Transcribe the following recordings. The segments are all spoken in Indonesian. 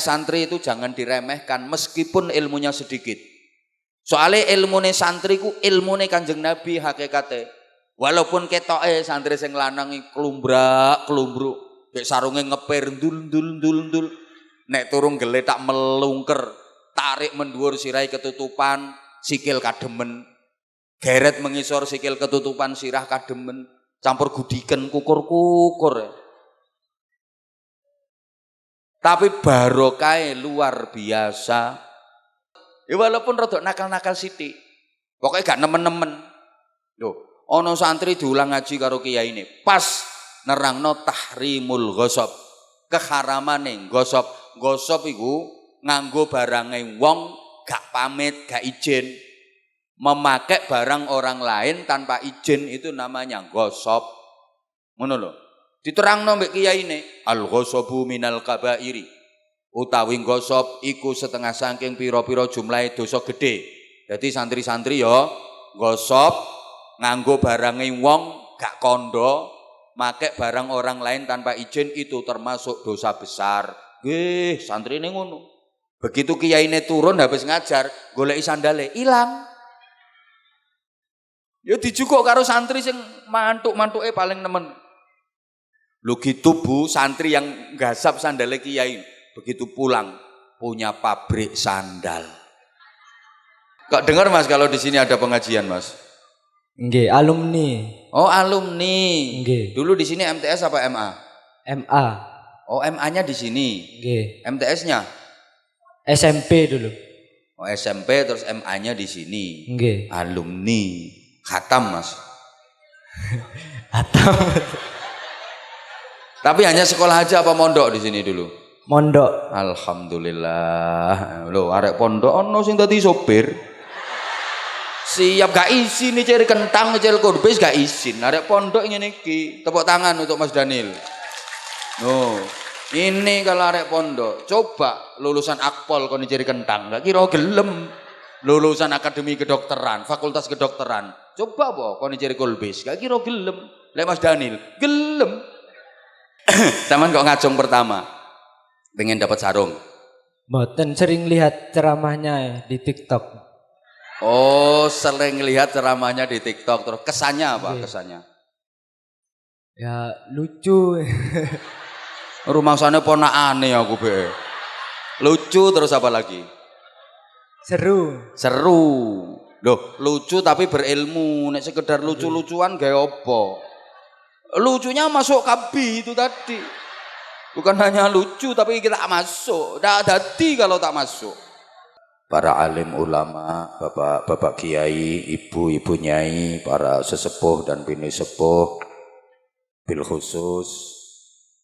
santri itu jangan diremehkan meskipun ilmunya sedikit. Soalnya ilmune santri ku ilmune Kanjeng Nabi hakikate. Walaupun ketoke santri sing lanang klumbrak-klumbruk, nek sarunge ngepir ndul. Nek turung gele tak melungker, tarik mendhuwur sirahe ketutupan, sikil kademen. Geret mengisor sikil ketutupan sirah kademen, campur gudiken kukur-kukur. Tapi barokah luar biasa. Ya walaupun rodok nakal-nakal sithik. Pokoke gak nemen-nemen. Lho, ana santri diulang ngaji karo kiai ini. Pas nerangno tahrimul ghosab. Keharamane gosop. Gosop iku nganggo barange wong gak pamit, gak izin. Memakai barang orang lain tanpa izin itu namanya gosop. Ngono lho. Diterangno mbek kiai ini, al-ghosabu minal kabairi. Utawi gosop iku setengah saking pira-pira jumlahe dosa gede. Jadi santri-santri ya gosop nganggo barange wong gak kondo, make barang orang lain tanpa izin itu termasuk dosa besar. Nggih, santrine ngono. Begitu kiyaine turun habis ngajar, goleki sandale ilang. Ya dijukuk karo santri sing mantuk-mantuke paling nemen. Lho gitu Bu, santri yang gasap sandale kiai begitu pulang punya pabrik sandal. Kok dengar Mas kalau di sini ada pengajian Mas? Nggih, alumni. Oh, alumni. Nggih. Dulu di sini MTS apa MA? MA. Oh, MA-nya di sini. Nggih. MTS-nya? SMP dulu. Oh, SMP terus MA-nya di sini. Nggih. Alumni. Khatam Mas. Khatam. Tapi hanya sekolah aja apa mondok di sini dulu? Mondok. Alhamdulillah. Loh, arek pondok ono sing dadi sopir. Siap gak izin nih cari kentang cari kurbis gak izin. Arek pondok ngene iki. Tepuk tangan untuk Mas Daniel. No. Ini kalau arek pondok, coba lulusan Akpol kon cari kentang, gak kira gelem. Lulusan akademi kedokteran, fakultas kedokteran. Coba apa kon cari kurbis, gak kira gelem. Lek Mas Daniel, gelem. Taman kok ngajong pertama pengen dapat sarung. Mboten, sering lihat ceramahnya di TikTok. Oh, sering lihat ceramahnya di TikTok. Terus kesannya apa? Oke. Kesannya? Ya lucu. Rumangsane ponakane aku be. Lucu terus apa lagi? Seru. Loh, lucu tapi berilmu. Nek sekedar lucu-lucuan gawe apa? Lucunya masuk kabi itu tadi. Bukan hanya lucu tapi kita masuk. Ndak dadi kalau tak masuk. Para alim ulama, bapak-bapak kiai, ibu-ibu nyai, para sesepuh dan bini sepuh, bil khusus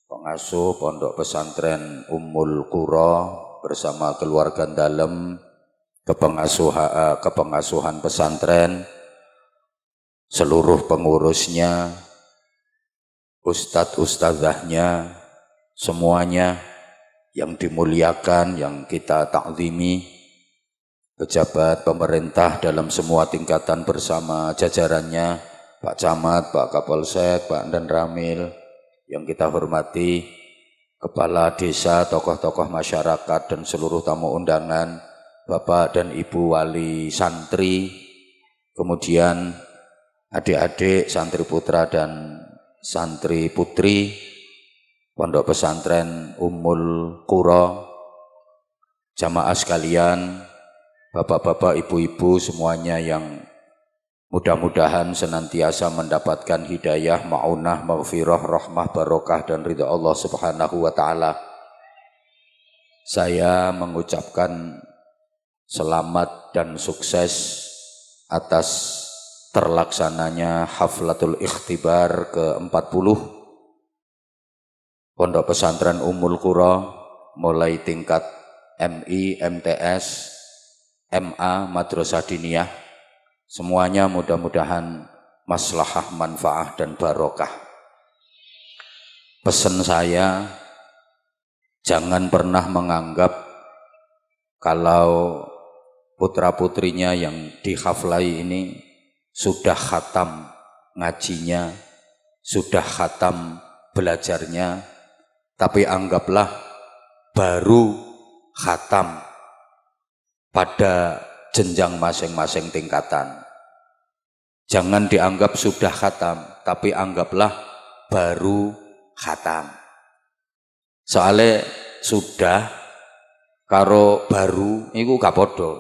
pengasuh pondok pesantren Ummul Qura bersama keluarga dalam kepengasuhan pesantren, seluruh pengurusnya, ustadz-ustadzahnya, semuanya yang dimuliakan, yang kita takzimi, pejabat pemerintah dalam semua tingkatan bersama jajarannya, Pak Camat, Pak Kapolsek, Pak Dan Ramil, yang kita hormati, kepala desa, tokoh-tokoh masyarakat dan seluruh tamu undangan, Bapak dan Ibu wali santri, kemudian adik-adik santri putra dan santri putri pondok pesantren Ummul Qura, jamaah sekalian, bapak-bapak, ibu-ibu semuanya yang mudah-mudahan senantiasa mendapatkan hidayah, ma'unah, maghfirah, rahmah, barokah dan ridha Allah Subhanahu wa taala. Saya mengucapkan selamat dan sukses atas terlaksananya Haflatul Ikhtibar ke-40 Pondok Pesantren Ummul Qura, mulai tingkat MI, MTS, MA, Madrasah Diniyah, semuanya mudah-mudahan maslahah, manfaah dan barokah. Pesan saya, jangan pernah menganggap kalau putra-putrinya yang dihaflai ini sudah khatam ngajinya, sudah khatam belajarnya, tapi anggaplah baru khatam pada jenjang masing-masing tingkatan. Jangan dianggap sudah khatam, tapi anggaplah baru khatam. Soalnya sudah karo baru iku gak podo.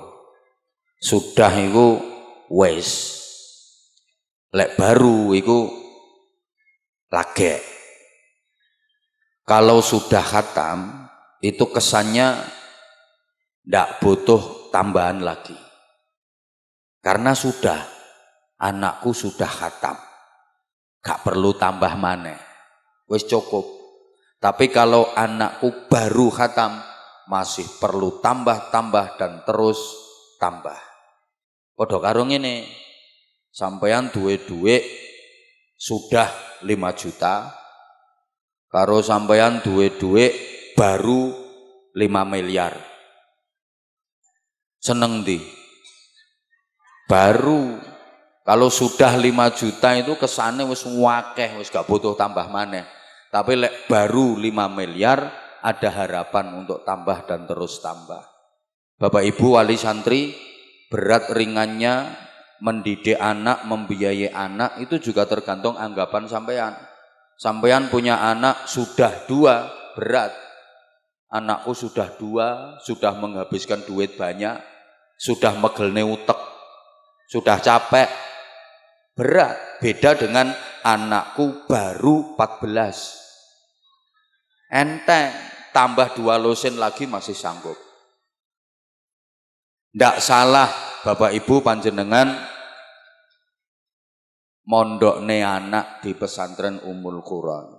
Sudah iku wis. Lek baru iku lage. Kalau sudah khatam itu kesannya ndak butuh tambahan lagi. Karena sudah, anakku sudah khatam. Gak perlu tambah maneh. Wis cukup. Tapi kalau anakku baru khatam, masih perlu tambah-tambah dan terus tambah. Padha karo ngene, sampeyan duwe sudah 5 juta, karo sampeyan duwe baru 5 miliar. Seneng di? Baru. Kalau sudah 5 juta itu kesannya wis wakeh, wis gak butuh tambah maneh. Tapi lek baru 5 miliar ada harapan untuk tambah dan terus tambah. Bapak Ibu wali santri, berat ringannya mendidik anak, membiayai anak itu juga tergantung anggapan sampean. Sampean punya anak sudah 2, berat. Anakku sudah 2, sudah menghabiskan duit banyak, sudah megelne utek, sudah capek, berat. Beda dengan anakku baru 14. Enteng, tambah 2 lusin lagi masih sanggup. Ndak salah Bapak Ibu panjenengan mondokne anak di pesantren Ummul Quran.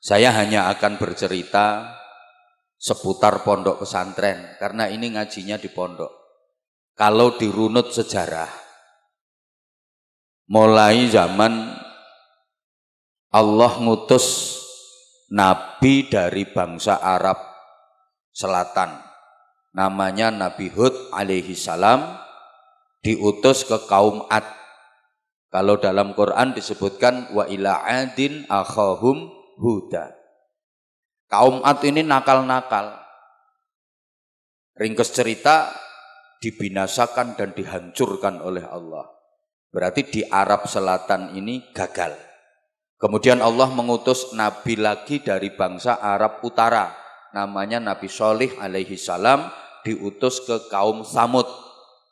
Saya hanya akan bercerita seputar pondok pesantren karena ini ngajinya di pondok. Kalau dirunut sejarah, mulai zaman Allah ngutus nabi dari bangsa Arab Selatan, namanya Nabi Hud alaihi salam, diutus ke kaum Ad. Kalau dalam Quran disebutkan wa ila adin akhahum huda. Kaum Ad ini nakal-nakal. Ringkes cerita, dibinasakan dan dihancurkan oleh Allah. Berarti di Arab Selatan ini gagal. Kemudian Allah mengutus nabi lagi dari bangsa Arab Utara, namanya Nabi Sholih alaihi salam, diutus ke kaum Samud.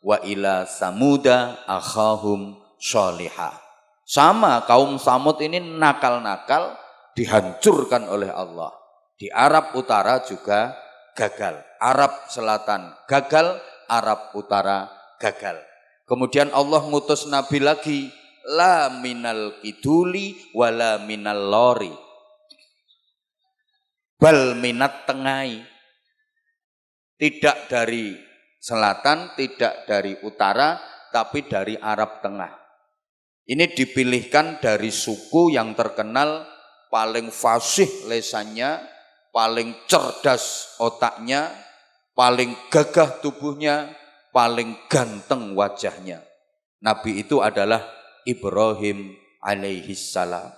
Wa ila samuda akhahum sholihah. Sama, kaum Samud ini nakal-nakal, dihancurkan oleh Allah. Di Arab Utara juga gagal. Arab Selatan gagal, Arab Utara gagal. Kemudian Allah ngutus nabi lagi, la minal kiduli wala minal lori, bal minat tengai. Tidak dari selatan, tidak dari utara, tapi dari Arab Tengah. Ini dipilihkan dari suku yang terkenal paling fasih lesannya, paling cerdas otaknya, paling gagah tubuhnya, paling ganteng wajahnya. Nabi itu adalah Ibrahim alaihi salam.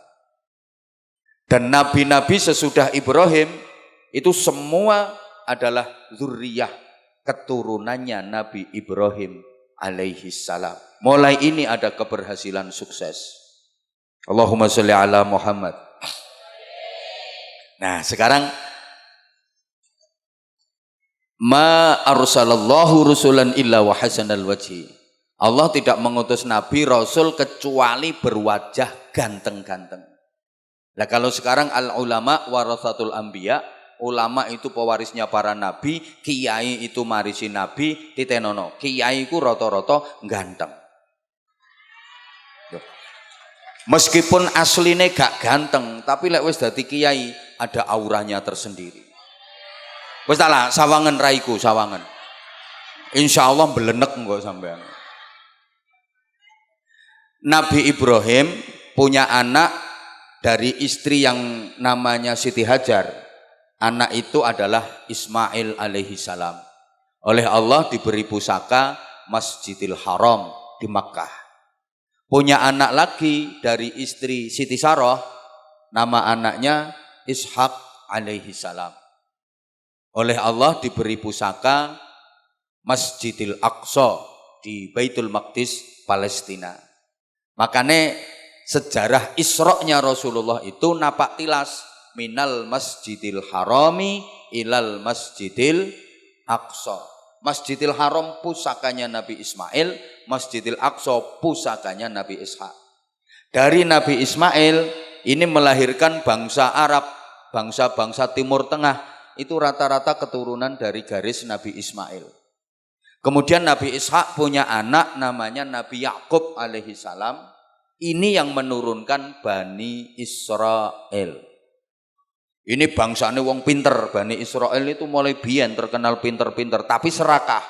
Dan nabi-nabi sesudah Ibrahim itu semua adalah zuriyah, keturunannya Nabi Ibrahim alaihi salam. Mulai ini ada keberhasilan sukses. Allahumma sholli ala Muhammad. Nah, sekarang ma arsalallahu rusulan illa wa hasanal wajhi. Allah tidak mengutus nabi rasul kecuali berwajah ganteng-ganteng. Nah, kalau sekarang al ulama warasatul anbiya, ulama itu pewarisnya para nabi, kiai itu marisi nabi, titenono. Kiai ku rata-rata ganteng. Meskipun asline gak ganteng, tapi lek wis dadi kiai ada auranya tersendiri. Wis tak lah, sawangen raiku, sawangen. Insyaallah belenek engko sampean. Nabi Ibrahim punya anak dari istri yang namanya Siti Hajar. Anak itu adalah Ismail alaihi salam. Oleh Allah diberi pusaka Masjidil Haram di Makkah. Punya anak lagi dari istri Siti Sarah, nama anaknya Ishak alaihi salam. oleh Allah diberi pusaka Masjidil Aqsa di Baitul Maqdis, Palestina. Makanya sejarah Isra-nya Rasulullah itu napak tilas minal Masjidil Harami ilal Masjidil Aqsa. Masjidil Haram pusakanya Nabi Ismail, Masjidil Aqsa pusakanya Nabi Ishak. Dari Nabi Ismail ini melahirkan bangsa Arab, bangsa-bangsa Timur Tengah itu rata-rata keturunan dari garis Nabi Ismail. Kemudian Nabi Ishak punya anak namanya Nabi Yakub alaihi salam. Ini yang menurunkan Bani Israel. Ini bangsane wong pinter. Bani Israel itu mulai biyen terkenal pinter-pinter, tapi serakah.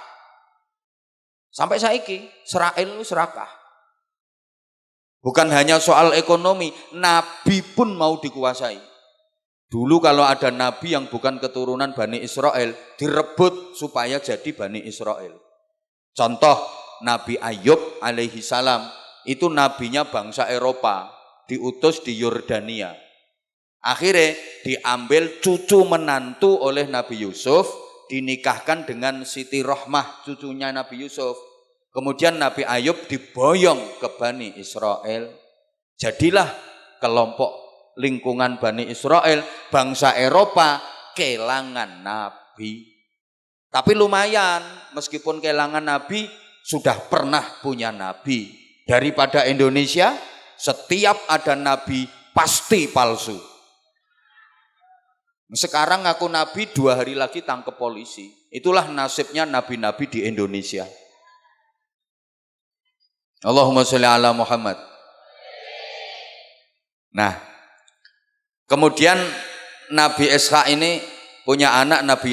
Sampai saiki Israel itu serakah. Bukan hanya soal ekonomi, nabi pun mau dikuasai. Dulu kalau ada nabi yang bukan keturunan Bani Israel, direbut supaya jadi Bani Israel. Contoh, Nabi Ayub alaihi salam, itu nabinya bangsa Eropa, diutus di Yordania. Akhirnya diambil cucu menantu oleh Nabi Yusuf, dinikahkan dengan Siti Rohmah, cucunya Nabi Yusuf. Kemudian Nabi Ayub diboyong ke Bani Israel. Jadilah kelompok lingkungan Bani Israel, bangsa Eropa, kelangan nabi. Tapi lumayan, meskipun kelangan nabi, sudah pernah punya nabi. Daripada Indonesia, setiap ada nabi pasti palsu. Sekarang ngaku nabi, 2 hari lagi tangkap polisi. Itulah nasibnya nabi-nabi di Indonesia. Allahumma sholli ala Muhammad. Nah, kemudian Nabi Ishak ini punya anak Nabi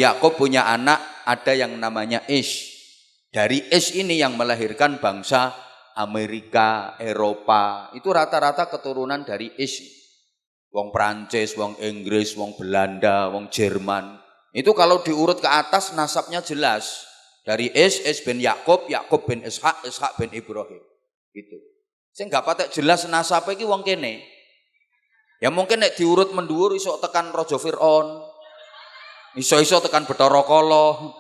Yakub punya anak ada yang namanya Ish. Dari Ish ini yang melahirkan bangsa Amerika, Eropa, itu rata-rata keturunan dari Ish. Wong Prancis, wong Inggris, wong Belanda, wong Jerman. Itu kalau diurut ke atas nasabnya jelas. Dari Ish bin Yakub, Yakub bin Ishak, Ishak bin Ibrahim. Gitu. Sing gak patek jelas nasabnya iki wong kene. Ya mungkin nek diurut mendhuwur iso tekan Raja Fir'aun. Iso-iso tekan Bathara Kala.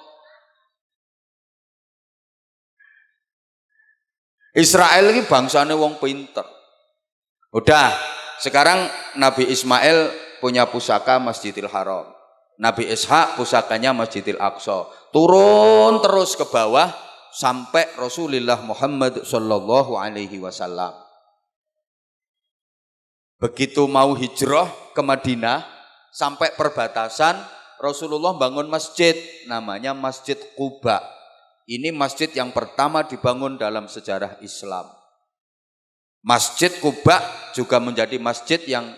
Israel iki bangsane wong pinter. Udah, sekarang Nabi Ismail punya pusaka Masjidil Haram. Nabi Ishak pusakanya Masjidil Aqsa. Turun terus ke bawah sampai Rasulullah Muhammad sallallahu alaihi wasallam. Begitu mau hijrah ke Madinah, sampai perbatasan, Rasulullah bangun masjid, namanya Masjid Quba. Ini masjid yang pertama dibangun dalam sejarah Islam. Masjid Quba juga menjadi masjid yang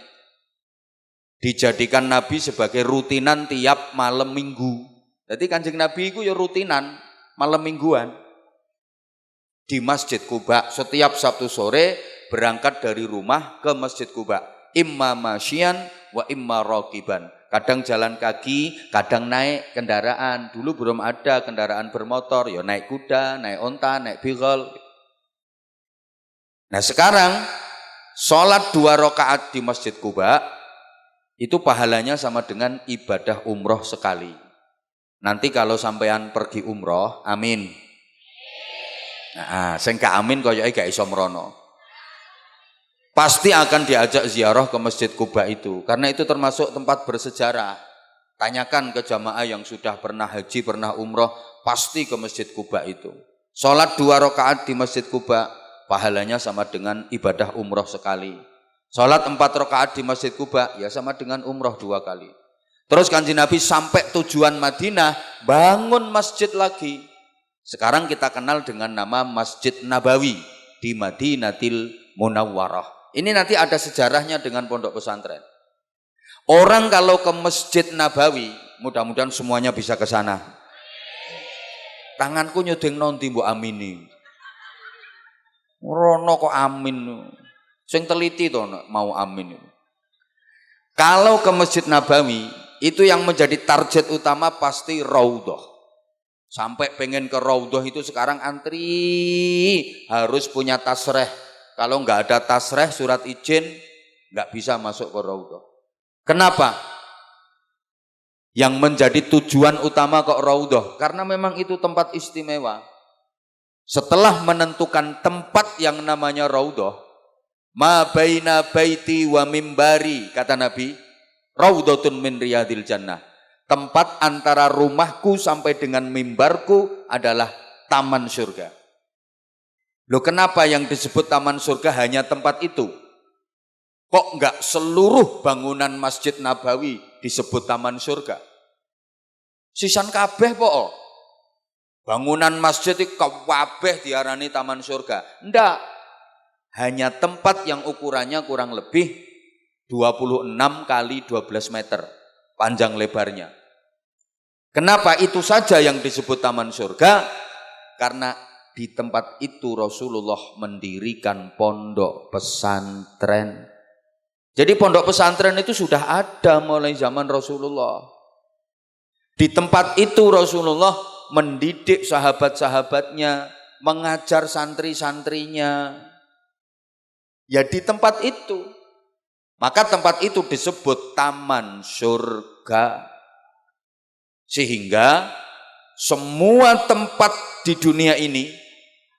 dijadikan Nabi sebagai rutinan tiap malam minggu. Jadi Kanjeng Nabi itu ya rutinan malam mingguan. Di Masjid Quba setiap Sabtu sore berangkat dari rumah ke Masjid Quba. Imma masyian wa imma raqiban. Kadang jalan kaki, kadang naik kendaraan. Dulu belum ada kendaraan bermotor, ya naik kuda, naik onta, naik bigol. Nah sekarang sholat 2 rakaat di Masjid Quba itu pahalanya sama dengan ibadah umroh sekali. Nanti kalau sampean pergi umroh, amin. Nah, sing gak amin koyoke gak iso mrono. Pasti akan diajak ziarah ke Masjid Quba itu, karena itu termasuk tempat bersejarah. Tanyakan ke jamaah yang sudah pernah haji, pernah umroh, pasti ke Masjid Quba itu. Sholat 2 rakaat di Masjid Quba, pahalanya sama dengan ibadah umroh sekali. Sholat 4 rakaat di Masjid Quba, ya sama dengan umroh 2 kali. Terus Kanjeng Nabi sampai tujuan Madinah, bangun masjid lagi. Sekarang kita kenal dengan nama Masjid Nabawi di Madinatil Munawwarah. Ini nanti ada sejarahnya dengan pondok pesantren. Orang kalau ke Masjid Nabawi, mudah-mudahan semuanya bisa ke sana. Tanganku nyudeng nanti mbok amini. Rono kok amin. Sing teliti to mau amin. Kalau ke Masjid Nabawi, itu yang menjadi target utama pasti Raudhah. Sampai pengen ke Raudhah itu sekarang antri, harus punya tasreh. Kalau nggak ada tasreh, surat izin, nggak bisa masuk ke Raudhah. Kenapa? Yang menjadi tujuan utama kok raudhah karena memang itu tempat istimewa. Setelah menentukan tempat yang namanya raudhah, ma baina baiti wa mimbari, kata Nabi, raudhatun min riyadil jannah. Tempat antara rumahku sampai dengan mimbarku adalah taman surga. Loh, kenapa yang disebut taman surga hanya tempat itu? Kok enggak seluruh bangunan Masjid Nabawi disebut taman surga? Sisan kabeh po. Bangunan masjid itu kabeh diarani taman surga. Enggak. Hanya tempat yang ukurannya kurang lebih 26 kali 12 meter panjang lebarnya. Kenapa itu saja yang disebut taman surga? Karena di tempat itu Rasulullah mendirikan pondok pesantren. Jadi pondok pesantren itu sudah ada mulai zaman Rasulullah. Di tempat itu Rasulullah mendidik sahabat-sahabatnya, mengajar santri-santrinya. Ya di tempat itu. Maka tempat itu disebut taman surga. Sehingga semua tempat di dunia ini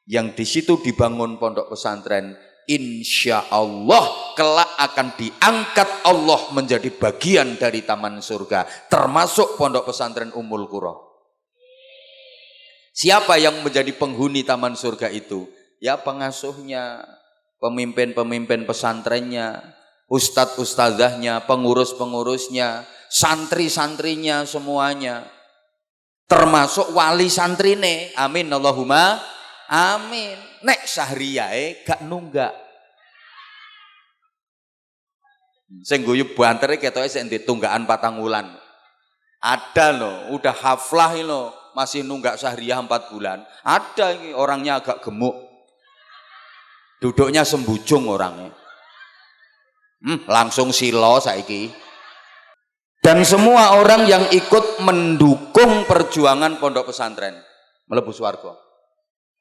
yang di situ dibangun pondok pesantren, insya Allah kelak akan diangkat Allah menjadi bagian dari taman surga, termasuk pondok pesantren Ummul Qura. Siapa yang menjadi penghuni taman surga itu? Ya pengasuhnya, pemimpin-pemimpin pesantrennya, ustadz-ustadzahnya, pengurus-pengurusnya, santri-santrinya semuanya. Termasuk wali santrine. Amin Allahumma amin. Nek sahriyae gak nunggak. Sing guyu bantere ketoke sik ndek tunggakan 4 wulan. Ada loh, udah haflah loh, masih nunggak sahriyah 4 bulan. Ada ini orangnya agak gemuk. Duduknya sembujung orangnya. Langsung silo saiki. Dan semua orang yang ikut mendukung perjuangan pondok pesantren mlebu swarga.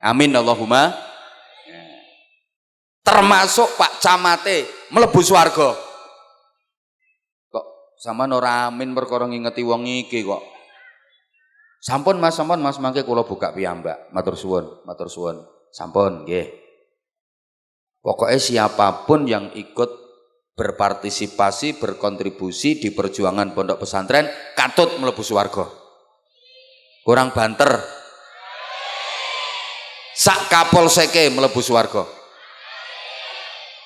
Amin Allahumma. Termasuk Pak Camate mlebu swarga. Kok sampean ora amin perkara ngingeti wong iki kok. Sampun Mas mangke kula buka piyambak. Matur suwun. Sampun nggih. Pokoknya siapapun yang ikut berpartisipasi, berkontribusi di perjuangan pondok pesantren katut mlebu swarga. Kurang banter. Sak kapolseke mlebu swarga.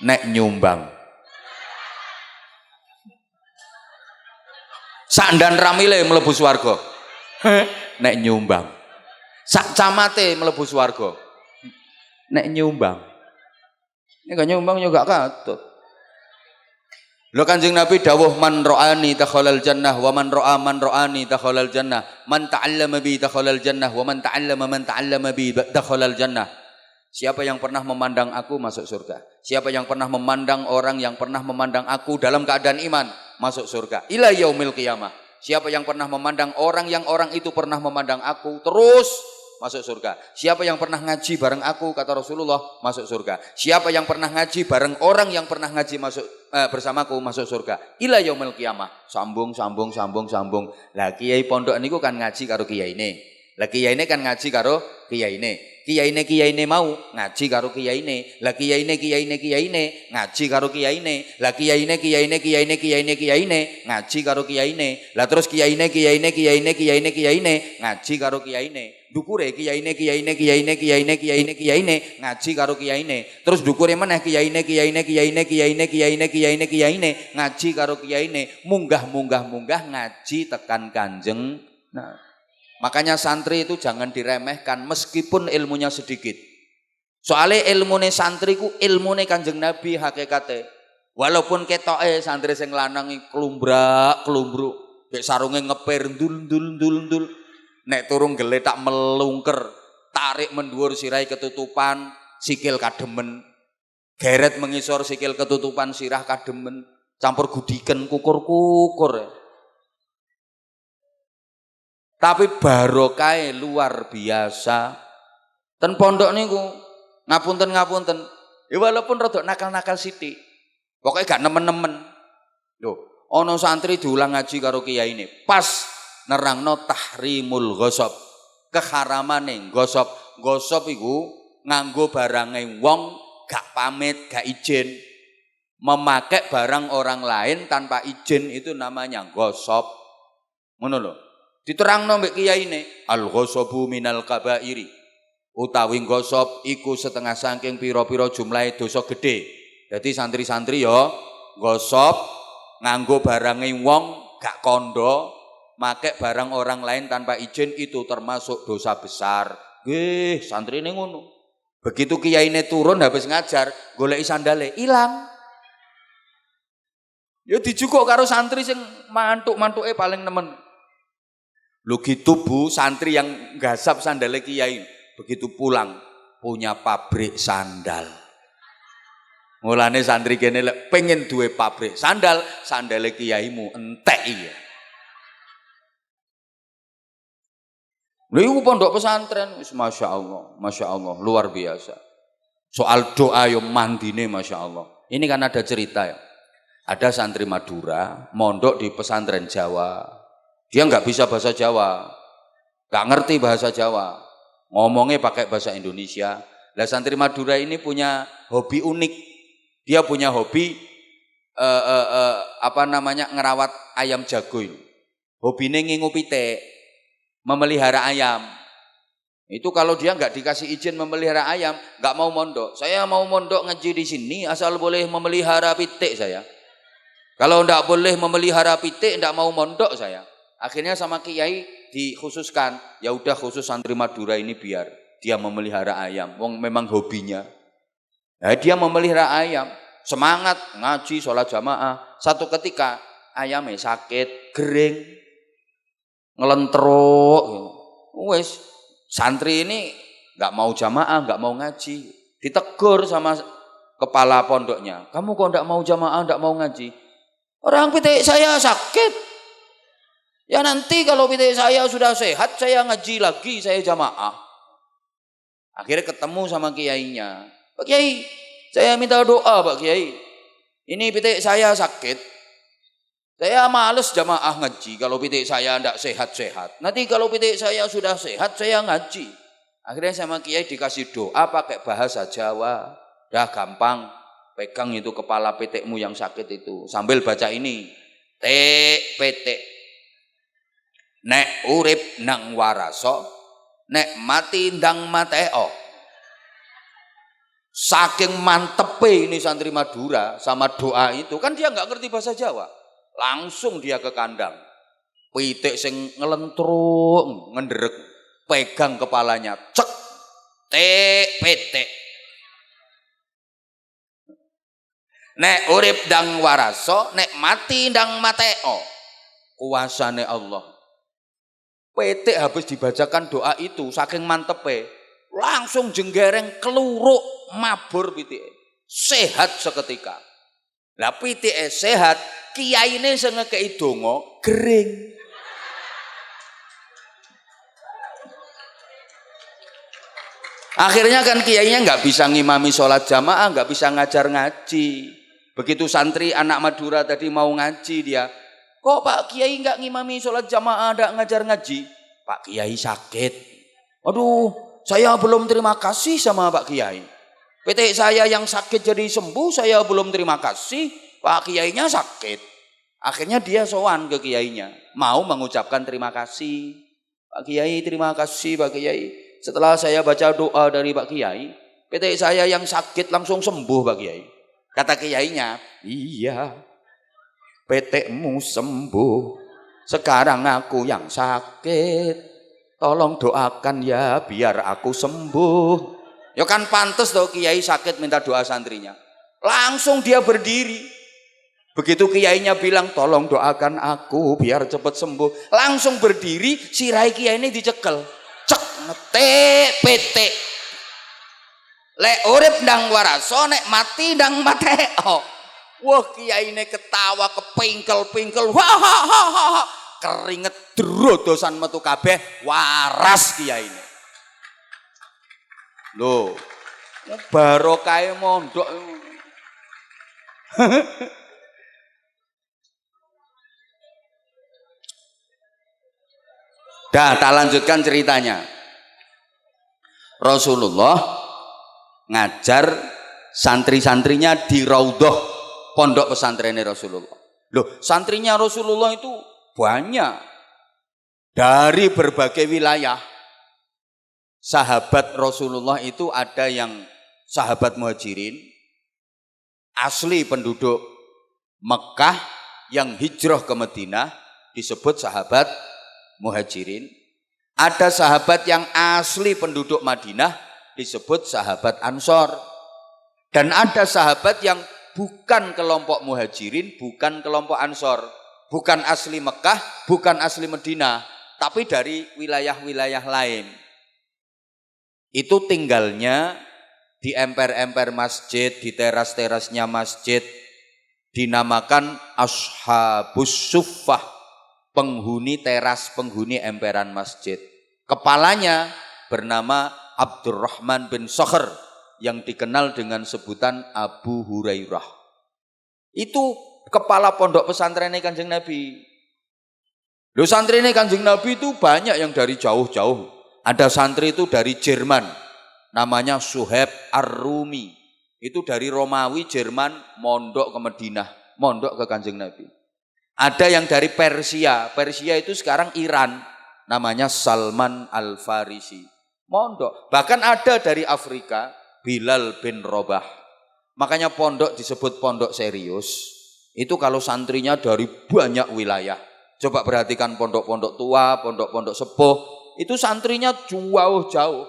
Nek nyumbang. Sak ndan ramile mlebu swarga. Nek nyumbang. Sak camate mlebu swarga. Nek nyumbang. Nek gak nyumbang yo gak katut. Lho Kanjeng Nabi dawuh man ra'ani dakhalal jannah wa man ra'a man ra'ani dakhalal jannah man ta'allama bi dakhalal jannah wa man ta'allama bi dakhalal jannah. Siapa yang pernah memandang aku masuk surga. Siapa yang pernah memandang orang yang pernah memandang aku dalam keadaan iman masuk surga. Ila yaumil qiyamah. Siapa yang pernah memandang orang yang orang itu pernah memandang aku terus masuk surga. Siapa yang pernah ngaji bareng aku, kata Rasulullah, masuk surga. Siapa yang pernah ngaji bareng orang yang pernah ngaji bersamaku masuk surga. Ila yaumil qiyamah. Sambung. Lah kiai pondok niku kan ngaji karo kiyaine. Lah kiyaine kan ngaji karo kiyaine. Kiyaine mau ngaji karo kiyaine. Lah kiyaine ngaji karo kiyaine. Lah kiyaine ngaji karo kiyaine. Lah terus kiyaine ngaji karo kiyaine. Dukure kiyaine ngaji karo kiyaine. Terus dukure meneh kiyaine ngaji karo kiyaine. Munggah ngaji tekan Kanjeng. Nah, makanya santri itu jangan diremehkan meskipun ilmunya sedikit. Soalnya ilmune santri ku ilmune Kanjeng Nabi hakikate. Walaupun ketoke santri sing lanang klumbrak-klumbruk, mek sarunge ngepir ndul. Nek turung geletak melungker, tarik mendhuwur sirahe ketutupan, sikil kademen. Geret mengisor sikil ketutupan sirah kademen, campur gudiken kukur-kukur. Tapi barokahe luar biasa. Ten pondok niku ngapunten. Ya walaupun rada nakal-nakal sithik. Pokoke gak nemen-nemen. Lho, ana santri diulang ngaji karo kiyaine. Pas nerangno tahrimul ghosab, keharamane gosop. Gosop iku nganggo barange wong gak pamit, gak izin. Memakai barang orang lain tanpa izin itu namanya gosop. Ngono lho. Diterangno mbek kiyaine, al-ghosabu minal kabairi. Utawi gosop iku setengah saking pira-pira jumlahe dosa gedhe. Jadi santri-santri ya gosop nganggo barange wong gak kondo, make barang orang lain tanpa izin itu termasuk dosa besar. Nggih, santrine ngono. Begitu kiyaine turun habis ngajar, goleki sandale ilang. Ya dijukuk karo santri sing mantuk-mantuke paling nemen. Lho gitu Bu, santri yang gasap sandale kiai begitu pulang punya pabrik sandal. Mulane santri kene lek pengen duwe pabrik sandal, sandale kiaimu entek iya. Lha iku pondok pesantren wis Masya Allah, luar biasa. Soal doa yo mandine Masya Allah. Ini kan ada cerita ya. Ada santri Madura mondok di pesantren Jawa. Dia nggak bisa bahasa Jawa, nggak ngerti bahasa Jawa, ngomongnya pakai bahasa Indonesia. Lah santri Madura ini punya hobi unik. Dia punya hobi ngerawat ayam jago ini. Hobine ngingu pitik, memelihara ayam. Itu kalau dia nggak dikasih izin memelihara ayam, nggak mau mondok. Saya mau mondok ngaji di sini asal boleh memelihara pitik saya. Kalau nggak boleh memelihara pitik, nggak mau mondok saya. Akhirnya sama kiai dikhususkan, ya udah khusus santri Madura ini biar dia memelihara ayam. Wong memang hobinya. Nah, dia memelihara ayam, semangat ngaji, sholat jamaah. Satu ketika ayamnya sakit, gering, ngelentruk. Wes, santri ini nggak mau jamaah, nggak mau ngaji. Ditegur sama kepala pondoknya. Kamu kok nggak mau jamaah, nggak mau ngaji? Orang pitik saya sakit. Ya nanti kalau pitik saya sudah sehat, saya ngaji lagi, saya jamaah. Akhirnya ketemu sama kiainya. Pak Kiai, saya minta doa Pak Kiai. Ini pitik saya sakit. Saya males jamaah ngaji kalau pitik saya tidak sehat-sehat. Nanti kalau pitik saya sudah sehat, saya ngaji. Akhirnya sama Kiai dikasih doa pakai bahasa Jawa. Dah gampang, pegang itu kepala pitikmu yang sakit itu. Sambil baca ini. Pitik. Nek urip nang waraso, nek mati ndang mateo. Saking mantepe ini santri Madura sama doa itu, kan dia nggak ngerti bahasa Jawa. Langsung dia ke kandang. Pitik sing ngelentruk, ngenderek, pegang kepalanya, cek, pitik. Nek urip ndang waraso, nek mati ndang mateo. Kuasane Allah. Pitik habis dibacakan doa itu saking mantepe, langsung jenggereng keluruk mabur pitik. Sehat seketika. Lah pitik sehat, kiyaine sing ngekeki donga gering. Akhirnya kan kiainya nggak bisa ngimami sholat jamaah, nggak bisa ngajar ngaji. Begitu santri anak Madura tadi mau ngaji dia, kok Pak Kiai nggak ngimami sholat jamaah, nggak ngajar ngaji? Pak Kiai sakit. Aduh, saya belum terima kasih sama Pak Kiai. Pitik saya yang sakit jadi sembuh, saya belum terima kasih. Pak Kiainya sakit. Akhirnya dia sowan ke kiainya, mau mengucapkan terima kasih. Pak Kiai, terima kasih Pak Kiai. Setelah saya baca doa dari Pak Kiai, pitik saya yang sakit langsung sembuh Pak Kiai. Kata kiainya, iya, pitikmu sembuh. Sekarang aku yang sakit. Tolong doakan ya biar aku sembuh. Ya kan pantas tuh kiai sakit minta doa santrinya. Langsung dia berdiri. Begitu kiainya bilang tolong doakan aku biar cepat sembuh. Langsung berdiri, sirai kiai ini dicekel. Cek ngetik pitik. Lek urip ndang waraso, nek mati ndang mateo. Wah kiai ini ketawa kepingkel-pingkel. Wah, keringet drodosan metu kabeh, waras kiai ini. Loh, barokah mondok. Dah, tak lanjutkan ceritanya. Rasulullah ngajar santri-santrinya di Raudhah pondok pesantrennya Rasulullah. Loh, santrinya Rasulullah itu banyak dari berbagai wilayah. Sahabat Rasulullah itu ada yang sahabat Muhajirin, asli penduduk Mekah yang hijrah ke Madinah, disebut sahabat Muhajirin. Ada sahabat yang asli penduduk Madinah, disebut sahabat Ansor. Dan ada sahabat yang bukan kelompok Muhajirin, bukan kelompok Ansor, bukan asli Mekah, bukan asli Madinah, tapi dari wilayah-wilayah lain. Itu tinggalnya di emper-emper masjid, di teras-terasnya masjid, dinamakan Ashabus Suffah, penghuni teras, penghuni emperan masjid. Kepalanya bernama Abdurrahman bin Sakhr yang dikenal dengan sebutan Abu Hurairah. Itu kepala pondok pesantren Kanjeng Nabi. Loh, santri ini Kanjeng Nabi itu banyak yang dari jauh-jauh. Ada santri itu dari Jerman, namanya Suhaib Ar-Rumi. Itu dari Romawi, Jerman, mondok ke Madinah, mondok ke Kanjeng Nabi. Ada yang dari Persia, Persia itu sekarang Iran, namanya Salman Al-Farisi, mondok. Bahkan ada dari Afrika, Bilal bin Rabah. Makanya pondok disebut pondok serius. Itu kalau santrinya dari banyak wilayah. Coba perhatikan pondok-pondok tua, pondok-pondok sepuh, itu santrinya jauh-jauh.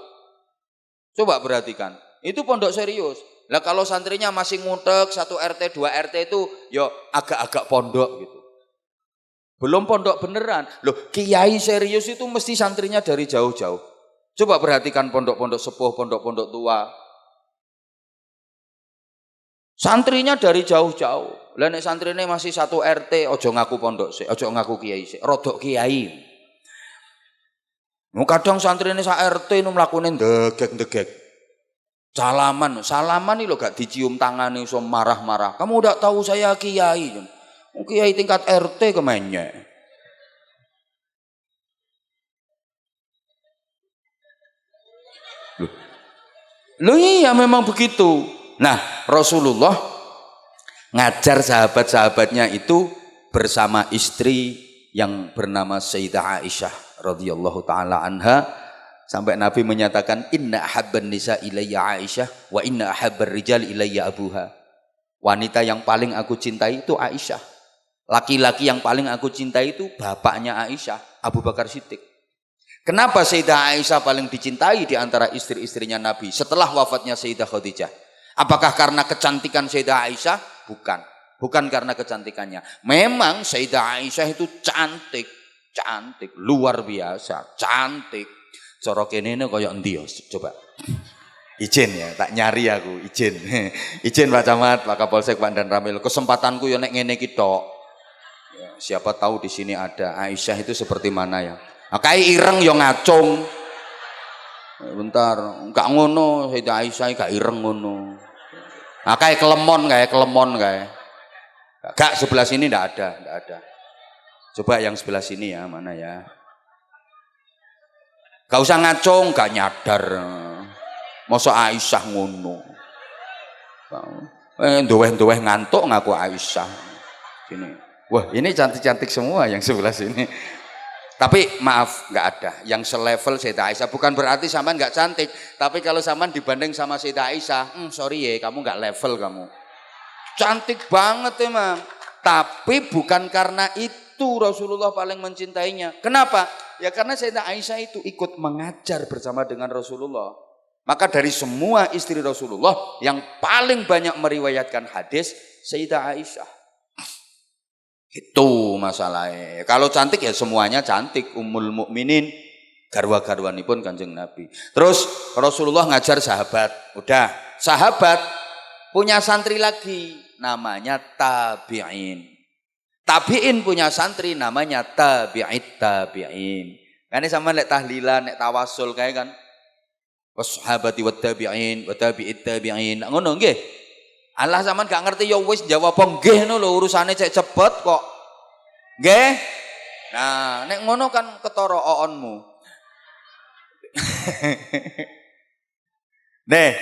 Coba perhatikan, itu pondok serius. Lah kalau santrinya masih ngutek 1 RT, 2 RT itu ya agak-agak pondok gitu. Belum pondok beneran. Loh, kiai serius itu mesti santrinya dari jauh-jauh. Coba perhatikan pondok-pondok sepuh, pondok-pondok tua. Santrinya dari jauh-jauh. Lah nek santrine masih 1 RT, ojo ngaku pondok sik, ojo ngaku kiai sik, rodok kiai. Kadang santrine sak RT nu mlakune ndegek-ndegek. Salaman ini lo gak dicium tangan iso marah-marah. Kamu udah tahu saya kiai. Kiai tingkat RT kemenyek. Loh iya memang begitu. Nah, Rasulullah ngajar sahabat-sahabatnya itu bersama istri yang bernama Sayyidah Aisyah radhiyallahu taala anha, sampai Nabi menyatakan inna ahabban nisa ilayya Aisyah wa inna ahabbar rijal ilayya abuha. Wanita yang paling aku cintai itu Aisyah. Laki-laki yang paling aku cintai itu bapaknya Aisyah, Abu Bakar Siddiq. Kenapa Sayyidah Aisyah paling dicintai di antara istri-istrinya Nabi setelah wafatnya Sayyidah Khadijah? Apakah karena kecantikan Sayyidah Aisyah? Bukan karena kecantikannya. Memang Sayyidah Aisyah itu cantik, luar biasa, cantik. Cara kene kaya endi ya? Coba. Izin ya, tak nyari aku, izin. Izin Pak Camat, Pak Kapolsek, Pak Dan Ramil. Kesempatanku ya nek ngene iki tok. Ya, siapa tahu di sini ada Aisyah itu seperti mana ya. Kayak ireng yo ngacung. Bentar, enggak ngono, Sayyidah Aisyah gak ireng ngono. Kayak kelemon kayak. Gak sebelah sini enggak ada. Coba yang sebelah sini ya, mana ya? Gak usah ngacung, gak nyadar. Masa Aisyah ngono. Ndoweh-ndoweh ngantuk ngaku Aisyah. Sini. Wah, ini cantik-cantik semua yang sebelah sini. Tapi maaf, nggak ada yang selevel Sayyidah Aisyah. Bukan berarti sampean nggak cantik, tapi kalau sampean dibanding sama Sayyidah Aisyah, sorry ya, kamu nggak level kamu. Cantik banget emang. Tapi bukan karena itu Rasulullah paling mencintainya. Kenapa? Ya karena Sayyidah Aisyah itu ikut mengajar bersama dengan Rasulullah. Maka dari semua istri Rasulullah yang paling banyak meriwayatkan hadis Sayyidah Aisyah. Itu masalahnya. Kalau cantik ya semuanya cantik. Ummul Mukminin, garwa-garwanipun Kanjeng Nabi. Terus Rasulullah ngajar sahabat. Udah, sahabat punya santri lagi namanya tabi'in. Tabi'in punya santri namanya tabi'it tabi'in. Kan sama lek tahlilan, lek tawasul kayak kan. Washabati wat tabi'in, wa tabi'it tabi'in. Ngono nggih. Allah zaman gak ngerti ya wis jawab nggih no lho, urusane cek cepet kok. Nggih? Nah, nek ngono kan ketara oonmu. Nih,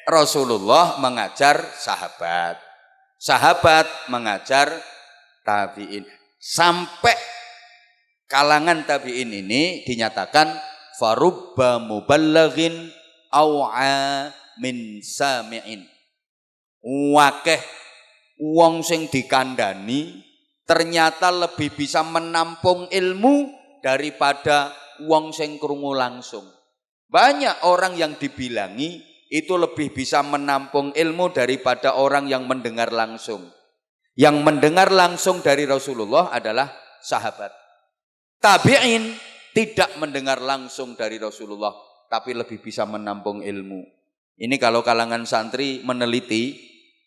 Rasulullah mengajar sahabat. Sahabat mengajar tabi'in. Sampai kalangan tabi'in ini dinyatakan farubba muballighin au'a min sami'in. Wakeh wong sing dikandani ternyata lebih bisa menampung ilmu daripada wong sing krungu langsung. Banyak orang yang dibilangi itu lebih bisa menampung ilmu daripada orang yang mendengar langsung. Yang mendengar langsung dari Rasulullah adalah sahabat. Tabi'in tidak mendengar langsung dari Rasulullah, tapi lebih bisa menampung ilmu. Ini kalau kalangan santri meneliti,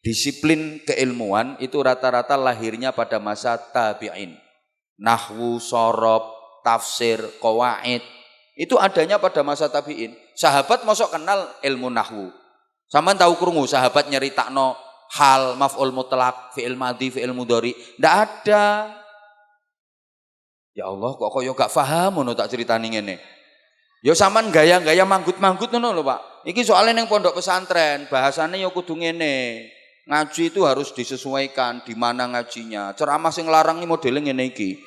disiplin keilmuan itu rata-rata lahirnya pada masa tabi'in. Nahwu, sorob, tafsir, qawaid, itu adanya pada masa tabi'in. Sahabat mosok kenal ilmu nahwu. Sampeyan tahu krungu sahabat nyeritakno hal, maf'ul mutlak, fi'il madhi, fi'il mudhari? Ndak ada. Ya Allah, kok koyo gak paham ngono tak critani ngene. Ya sampean gaya-gaya manggut-manggut ngono lho, Pak. Iki soalnya ning pondok pesantren, bahasane ya kudu ngene. Ngaji itu harus disesuaikan di mana ngajinya. Ceramah sing larang iki modele ngene iki.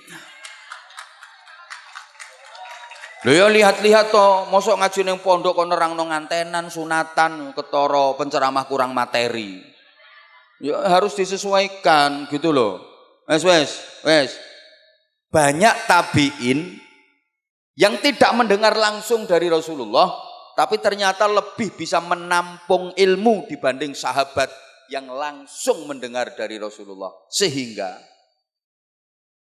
Lho ya lihat-lihat to, mosok ngaji ning pondok kok nerangno ngantenan, sunatan, ketara penceramah kurang materi. Ya harus disesuaikan gitu loh. Wes. Banyak tabi'in yang tidak mendengar langsung dari Rasulullah, tapi ternyata lebih bisa menampung ilmu dibanding sahabat yang langsung mendengar dari Rasulullah. Sehingga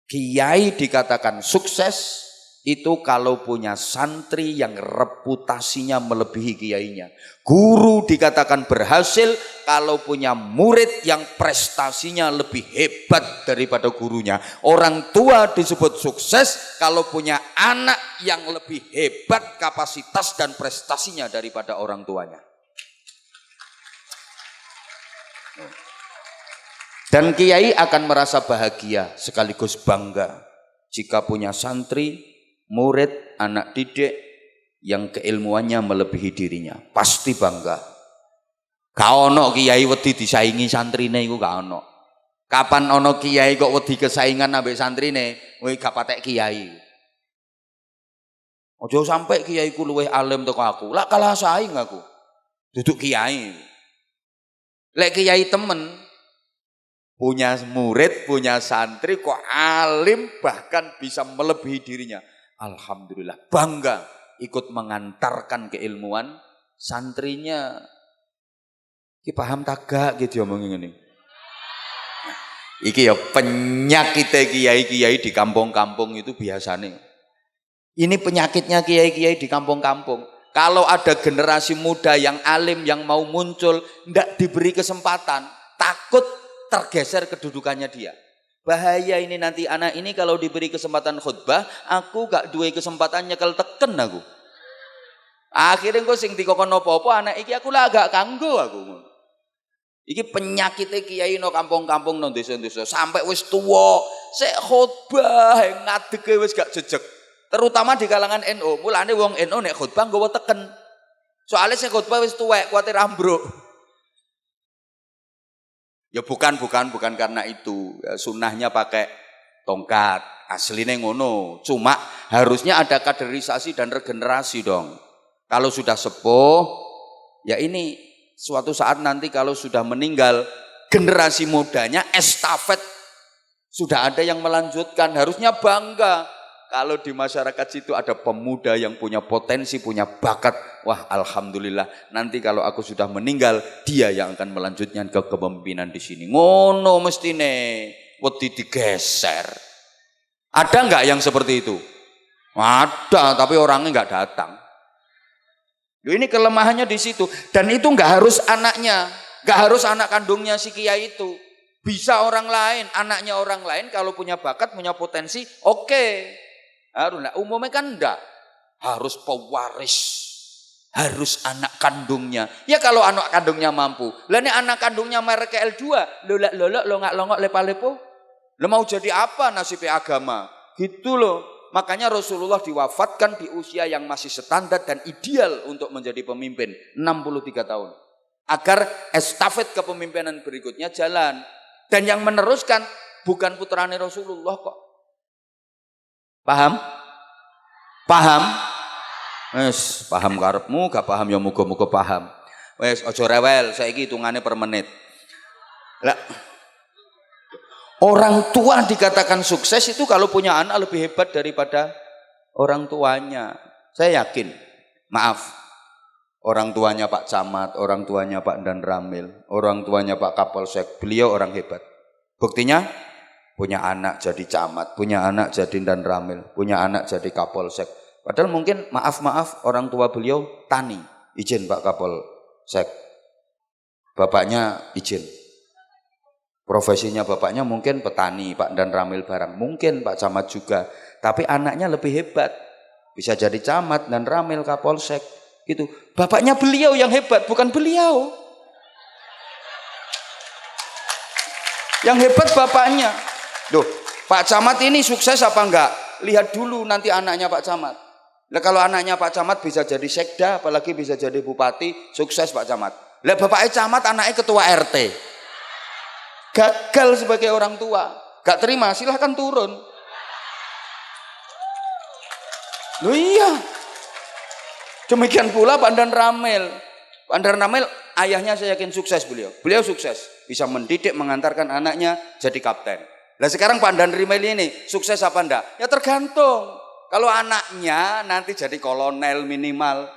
kiai dikatakan sukses itu kalau punya santri yang reputasinya melebihi kiainya. Guru dikatakan berhasil kalau punya murid yang prestasinya lebih hebat daripada gurunya. Orang tua disebut sukses kalau punya anak yang lebih hebat kapasitas dan prestasinya daripada orang tuanya. Dan kiai akan merasa bahagia sekaligus bangga jika punya santri, murid, anak didik yang keilmuannya melebihi dirinya. Pasti bangga. Gak ono kiai wedi disaingi santrine iku gak ono. Kapan ono kiai kok wedi kesaingan ambek santrine, kowe gak patek kiai. Ojo sampai kiaiku luwih alim teko aku, lak kalah saing aku. Duduk kiai. Lek kiai temen punya murid, punya santri kok alim bahkan bisa melebihi dirinya. Alhamdulillah, bangga ikut mengantarkan keilmuan santrinya. Ki paham tak gak gitu omongin ini. Iki ya penyakit kiai-kiai di kampung-kampung itu biasanya. Ini penyakitnya kiai-kiai di kampung-kampung. Kalau ada generasi muda yang alim yang mau muncul, ndak diberi kesempatan, takut tergeser kedudukannya dia. Bahaya ini nanti anak ini kalau diberi kesempatan khutbah, aku gak duwe kesempatan nyekel teken aku. Akhirnya kok sing dikokon apa-apa anak iki aku lah gak kanggo aku. Iki penyakitnya kiai no kampung-kampung no desa-desa sampai wis tuwa, sik khutbah ngadege wis gak jejeg. Terutama di kalangan NU. Mulane wong NU nek khutbah nggawa teken. Soalnya sik khutbah wis tuwek, kuwatir ambruk. Ya bukan karena itu. Ya, sunnahnya pakai tongkat. Aslinya ngono. Cuma harusnya ada kaderisasi dan regenerasi dong. Kalau sudah sepuh, ya ini suatu saat nanti kalau sudah meninggal, generasi mudanya estafet sudah ada yang melanjutkan. Harusnya bangga. Kalau di masyarakat situ ada pemuda yang punya potensi, punya bakat. Wah, alhamdulillah. Nanti kalau aku sudah meninggal, dia yang akan melanjutkan ke kepemimpinan di sini. Ngono mestine, wedi digeser. Ada nggak yang seperti itu? Ada, tapi orangnya nggak datang. Ini kelemahannya di situ. Dan itu nggak harus anaknya, nggak harus anak kandungnya si kiai itu. Bisa orang lain, anaknya orang lain kalau punya bakat, punya potensi, oke. Harus, nah, umumnya kan enggak. Harus pewaris. Harus anak kandungnya. Ya kalau anak kandungnya mampu. Lah ini anak kandungnya merek L2. Lolak-lolok, longak-longok, lepa-lepo. Lo mau jadi apa nasibnya agama? Gitu loh. Makanya Rasulullah diwafatkan di usia yang masih standar dan ideal untuk menjadi pemimpin, 63 tahun. Agar estafet kepemimpinan berikutnya jalan. Dan yang meneruskan bukan putrane Rasulullah kok. Paham? Paham? Wes, paham karepmu, gak paham ya muga-muga paham. Wes, aja rewel, saiki hitungane per menit. Lah, orang tua dikatakan sukses itu kalau punya anak lebih hebat daripada orang tuanya. Saya yakin, maaf, orang tuanya Pak Camat, orang tuanya Pak Dan Ramil, orang tuanya Pak Kapolsek, beliau orang hebat. Buktinya, punya anak jadi camat, punya anak jadi Dan Ramil, punya anak jadi Kapolsek. Padahal mungkin, maaf, orang tua beliau tani, izin Pak Kapolsek. Bapaknya izin. Profesinya bapaknya mungkin petani, Pak Dan Ramil barang. Mungkin Pak Camat juga. Tapi anaknya lebih hebat. Bisa jadi camat, Dan Ramil, Kapolsek. Gitu. Bapaknya beliau yang hebat, bukan beliau. Yang hebat bapaknya. Loh, Pak Camat ini sukses apa enggak? Lihat dulu nanti anaknya Pak Camat. Nah, kalau anaknya Pak Camat bisa jadi sekda, apalagi bisa jadi bupati, sukses Pak Camat. Lah bapaknya camat, anaknya ketua RT. Gagal sebagai orang tua, gak terima, silahkan turun. Loh iya. Demikian pula Pak Dan Ramil. Pak Dan Ramil ayahnya saya yakin sukses beliau. Beliau sukses, bisa mendidik, mengantarkan anaknya jadi kapten. Nah sekarang Pak Dan Ramil ini sukses apa enggak? Ya tergantung. Kalau anaknya nanti jadi kolonel minimal,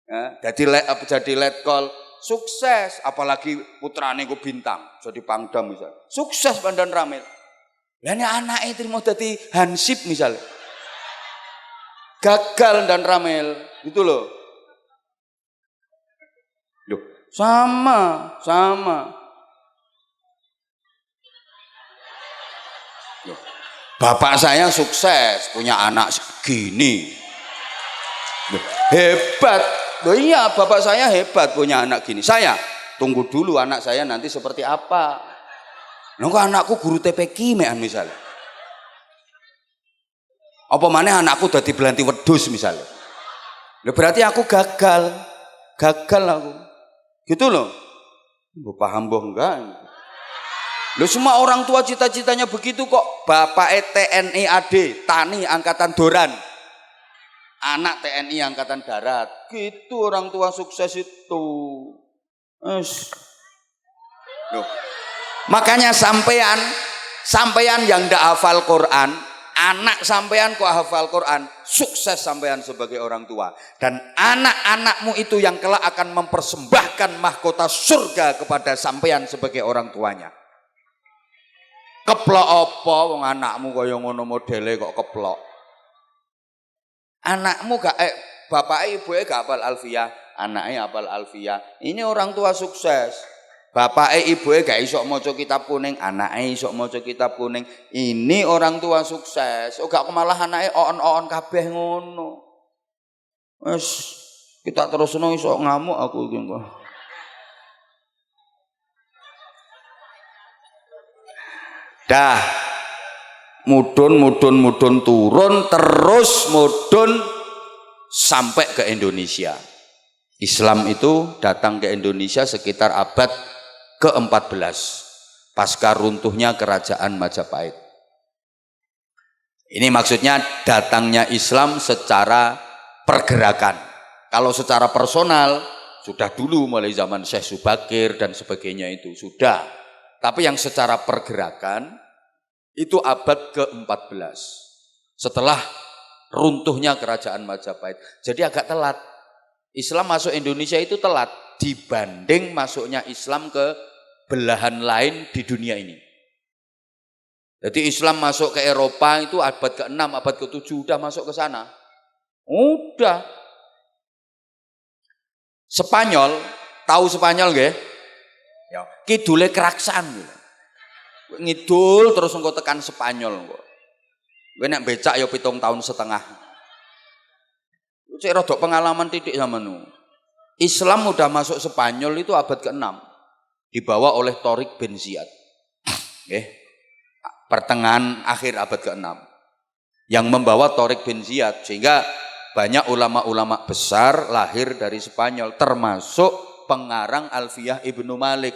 ya, jadi letkol, sukses, apalagi putrane ku bintang, jadi pangdam misalnya. Sukses Pak Dan Ramil. Lah nek anake trimo dadi hansip misalnya. Gagal Dan Ramil, gitu loh. Loh, sama. Loh, bapak saya sukses, punya anak segini. Loh, hebat. Loh iya, bapak saya hebat punya anak gini. Saya tunggu dulu anak saya nanti seperti apa. Nunggu anakku guru TPK mean misalnya. Apa maneh anakku dadi belanti wedhus misalnya. Loh berarti aku gagal aku. Gitu loh. Mbok paham mbok enggak? Loh semua orang tua cita-citanya begitu kok. Bapak TNI AD, Tani Angkatan Doran. Anak TNI Angkatan Darat. Gitu orang tua sukses itu. Loh. Makanya sampean yang ndak hafal Quran, anak sampean kok hafal Quran, sukses sampean sebagai orang tua. Dan anak-anakmu itu yang kelak akan mempersembahkan mahkota surga kepada sampean sebagai orang tuanya. Keplok apa wong anakmu kaya ngono modele kok keplok. Anakmu gak bapaknya ibunya gak hafal Alfiyah, anaknya hafal Alfiyah. Ini orang tua sukses. Bapaknya ibunya gak iso maca kitab kuning, anaknya iso maca kitab kuning. Ini orang tua sukses. Oh gak malah anaknya on kabeh ngono. Wes kita terusno iso ngamuk aku iki kok. Dah mudun turun terus mudun sampai ke Indonesia. Islam itu datang ke Indonesia sekitar abad ke-14 pasca runtuhnya kerajaan Majapahit. Ini maksudnya datangnya Islam secara pergerakan. Kalau secara personal sudah dulu mulai zaman Syekh Subakir dan sebagainya itu sudah. Tapi yang secara pergerakan itu abad ke-14 setelah runtuhnya kerajaan Majapahit. Jadi agak telat. Islam masuk Indonesia itu telat dibanding masuknya Islam ke belahan lain di dunia ini. Jadi Islam masuk ke Eropa itu abad ke-6, abad ke-7 udah masuk ke sana. Udah. Spanyol, tahu Spanyol nggih? Ya, kidule Keraksan gitu. Ngidul terus engko tekan Spanyol engko. Kowe nek becak ya 7,5 tahun. Cek rodok pengalaman titik sampeanu. Islam udah masuk Spanyol itu abad ke-6. Dibawa oleh Tariq bin Ziyad. Pertengahan akhir abad ke-6. yang membawa Tariq bin Ziyad, sehingga banyak ulama-ulama besar lahir dari Spanyol, termasuk pengarang Alfiyah Ibnu Malik,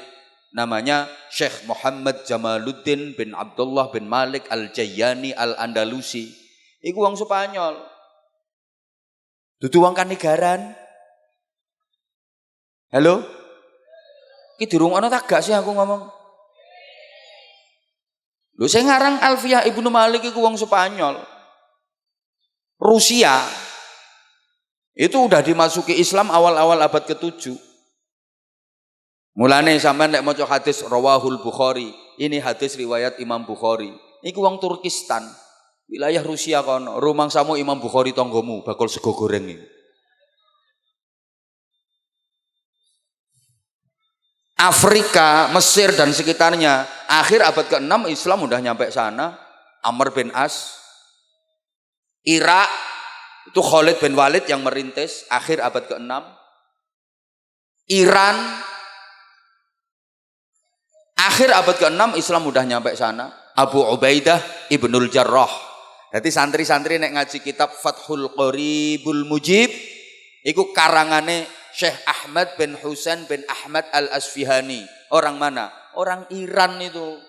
namanya Syekh Muhammad Jamaluddin bin Abdullah bin Malik Al-Jayyani Al-Andalusi. Iku wong Spanyol. Dudu wong Kanigaran. Halo? Iki dirungokno tak gak sih aku ngomong? Lho sing ngarang Alfiyah Ibnu Malik iku wong Spanyol. Rusia. Itu udah dimasuki Islam awal-awal abad ke-7. Mulane sampean nek maca hadis rawahul Bukhari, ini hadis riwayat Imam Bukhari. Iku wong Turkistan, wilayah Rusia kono. Rumangsamu Imam Bukhari tanggomu bakul sego goreng iki. Afrika, Mesir dan sekitarnya, akhir abad ke-6 Islam udah nyampe sana. Amr bin As. Irak itu Khalid bin Walid yang merintis akhir abad ke-6. Iran akhir abad ke-6 Islam udah nyampe sana. Abu Ubaidah Ibnul Jarrah. Jadi santri-santri nek ngaji kitab Fathul Qoribul Mujib iku karangane Syekh Ahmad bin Husain bin Ahmad Al-Asfihani. Orang mana? Orang Iran itu.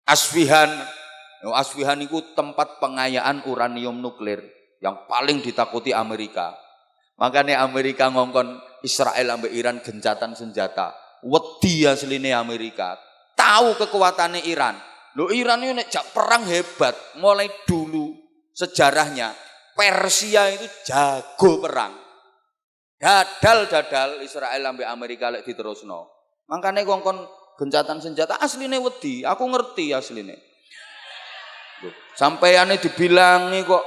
Asfihan. Asfihan itu tempat pengayaan uranium nuklir yang paling ditakuti Amerika. Makanya Amerika ngongkon Israel ambek Iran gencatan senjata. Wedi asline Amerika. Tahu kekuatannya Iran. Loh Iran ini nek jak perang hebat. Mulai dulu sejarahnya Persia itu jago perang. Dadal Israel ambek Amerika lek diterusno. Makanya ngongkon gencatan senjata asline wedi. Aku ngerti asline. Sampaiane dibilangi kok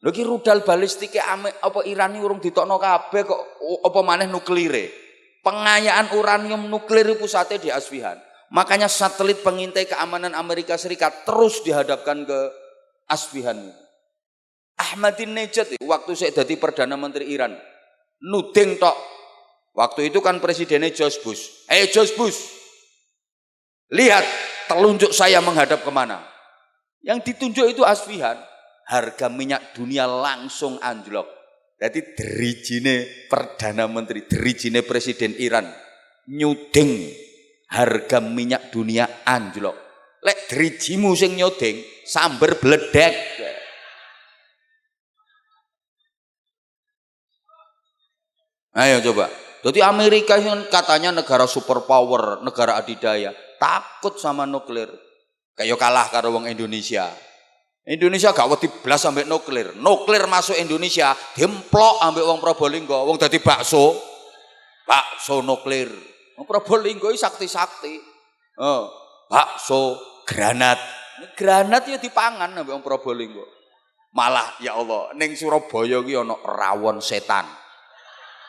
lho ki rudal balistike apa Iran iki urung ditokno kabeh kok apa maneh nuklire. Pengayaan uranium nuklir pusatnya di Asfihan. Makanya satelit pengintai keamanan Amerika Serikat terus dihadapkan ke Asfihan. Ahmadinejad waktu saya jadi Perdana Menteri Iran nuding tok. Waktu itu kan presidennya George Bush. George Bush, lihat telunjuk saya menghadap kemana. Yang ditunjuk itu Asfihan. Harga minyak dunia langsung anjlok. Jadi derijine Perdana Menteri, derijine Presiden Iran nyuding harga minyak dunia anjlok. Lek derijimu sing nyuding sambar bledek. Ayo coba. Jadi Amerika yang katanya negara superpower, negara adidaya, takut sama nuklir. Kayak kalah karo wong Indonesia. Indonesia gak wedi blas sampai nuklir. Nuklir masuk Indonesia, demplok ambek wong Probolinggo, wong dadi bakso. Bakso nuklir. Wong Probolinggo iki sakti-sakti. Bakso, granat. Granat ya dipangan ambek wong Probolinggo. Malah ya Allah, ning Surabaya iki ana rawon setan.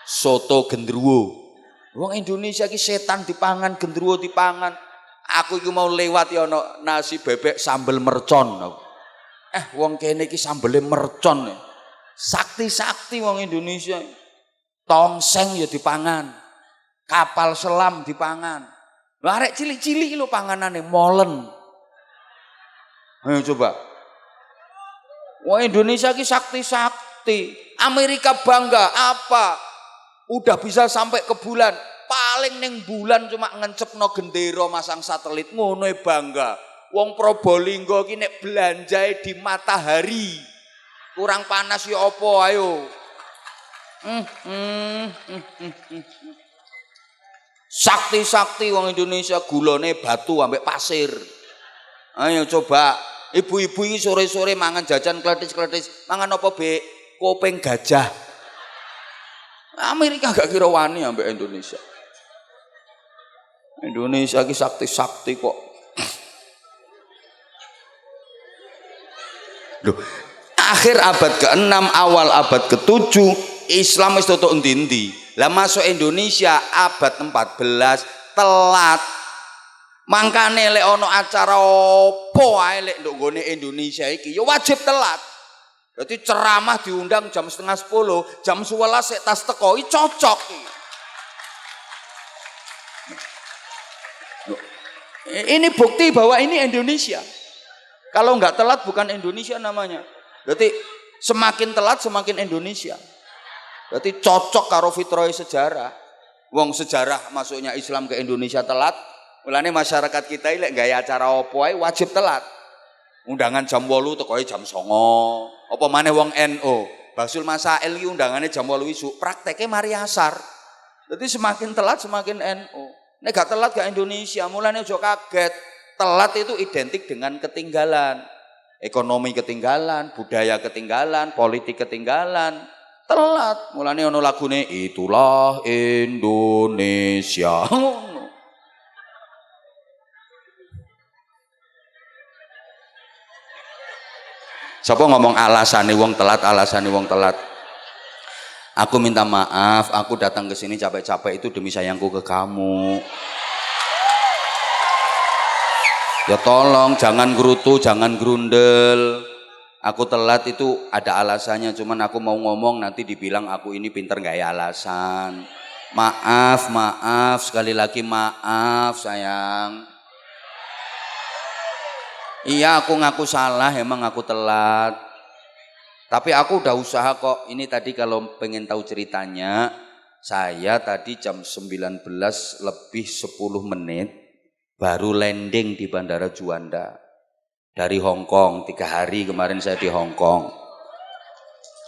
Soto gendruwo. Wong Indonesia ki setan dipangan, gendruwo dipangan. Aku iki mau lewat ya ana nasi bebek sambel mercon. Wong kene iki sambele mercon. Sakti-sakti wong Indonesia. Tongseng ya dipangan. Kapal selam dipangan. Lho arek cilik-cilik lho panganane molen. Ayo coba. Wong Indonesia ki sakti-sakti. Amerika bangga apa? Udah bisa sampai ke bulan. Paling ning bulan cuma ngencepno gendera masang satelit ngono bangga. Wong Probolinggo ki nek belanjae di matahari. Kurang panas ya apa ayo. Sakti-sakti wong Indonesia gulone batu ambek pasir. Ayo coba ibu-ibu iki sore-sore mangan jajan kletis-kletis. Mangan apa, Bek? Kopeng gajah. Amerika gak kira wani ambek Indonesia. Indonesia ki sakti-sakti kok. Loh, akhir abad ke-6 awal abad ke-7 Islam wis tutuk endi-endi. Lah masuk Indonesia abad 14 telat. Mangkane lek ana acara opo ae lek nduk nggone Indonesia iki ya wajib telat. Dadi ceramah diundang jam 9:30, jam 11 sik tas teko iki cocok iki. Ini bukti bahwa ini Indonesia. Kalau nggak telat bukan Indonesia namanya. Berarti semakin telat semakin Indonesia. Berarti cocok karo fitrah sejarah. Wong sejarah masuknya Islam ke Indonesia telat. Mulane masyarakat kita ini gaya acara opo ae wajib telat. Undangan jam 8 tekoe jam 09.00. Apa maneh wong NU. Basul Masail iki undangane jam 8 isuk, prakteknya mari asar. Jadi semakin telat semakin NU. Nek gak telat gak Indonesia, mulane aja kaget. Telat itu identik dengan ketinggalan. Ekonomi ketinggalan, budaya ketinggalan, politik ketinggalan. Telat. Mulane ono lagune itulah Indonesia. Siapa ngomong alasane wong telat, alasane wong telat. Aku minta maaf, aku datang ke sini capek-capek itu demi sayangku ke kamu. Ya tolong jangan gerutu, jangan grundel. Aku telat itu ada alasannya, cuman aku mau ngomong nanti dibilang aku ini pinter gak ya alasan. Maaf, maaf, sekali lagi maaf sayang. Iya aku ngaku salah, emang aku telat. Tapi aku udah usaha kok. Ini tadi kalau pengen tahu ceritanya, saya tadi jam 19 lebih 10 menit baru landing di Bandara Juanda. Dari Hong Kong, 3 hari kemarin saya di Hong Kong.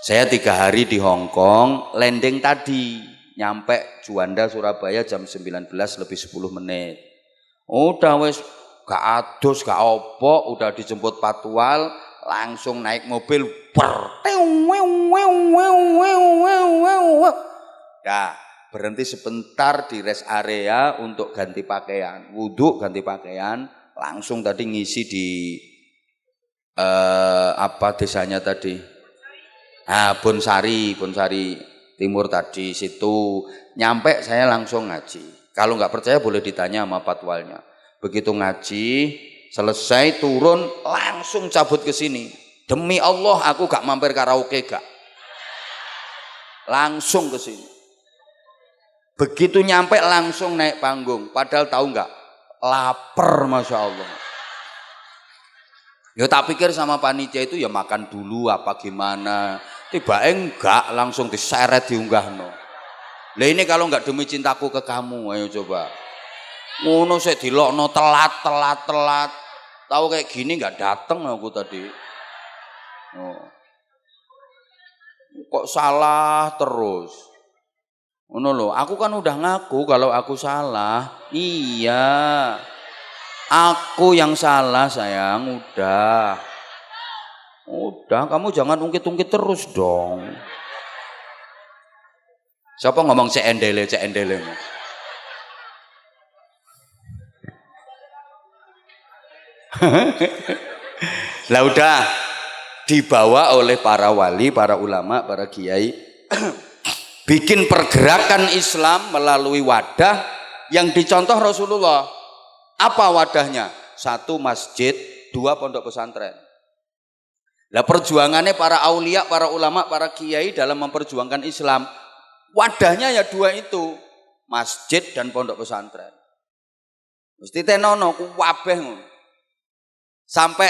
Saya 3 hari di Hong Kong, landing tadi. Nyampe Juanda Surabaya jam 19 lebih 10 menit. Udah wes gak adus, gak opo, udah dijemput patwal, langsung naik mobil, Nah, berhenti sebentar di rest area untuk ganti pakaian, wudhu ganti pakaian, langsung tadi ngisi di apa desanya tadi? Bonsari Timur tadi situ. Nyampe saya langsung ngaji. Kalau nggak percaya boleh ditanya sama patwalnya. Begitu ngaji, selesai turun langsung cabut ke sini. Demi Allah aku gak mampir karaoke gak. Langsung ke sini. Begitu nyampe langsung naik panggung. Padahal tahu nggak? Lapar Masya Allah. Ya tak pikir sama panitia itu ya makan dulu apa gimana. Tiba enggak langsung diseret diunggahno. Lah ini kalau nggak demi cintaku ke kamu, ayo coba. Ngono sik dilokno telat. Tahu kayak gini nggak dateng aku tadi. Oh. Kok salah terus? Ngono loh, aku kan udah ngaku kalau aku salah. Iya. Aku yang salah sayang, udah. Udah, kamu jangan ungkit-ungkit terus dong. Siapa ngomong cendele? Lah udah dibawa oleh para wali, para ulama, para kiai bikin pergerakan Islam melalui wadah yang dicontoh Rasulullah. Apa wadahnya? 1 masjid, 2 pondok pesantren. Lah perjuangannya para aulia, para ulama, para kiai dalam memperjuangkan Islam, wadahnya ya 2 itu, masjid dan pondok pesantren. Mesti tenono ku wabeh ngono. Sampai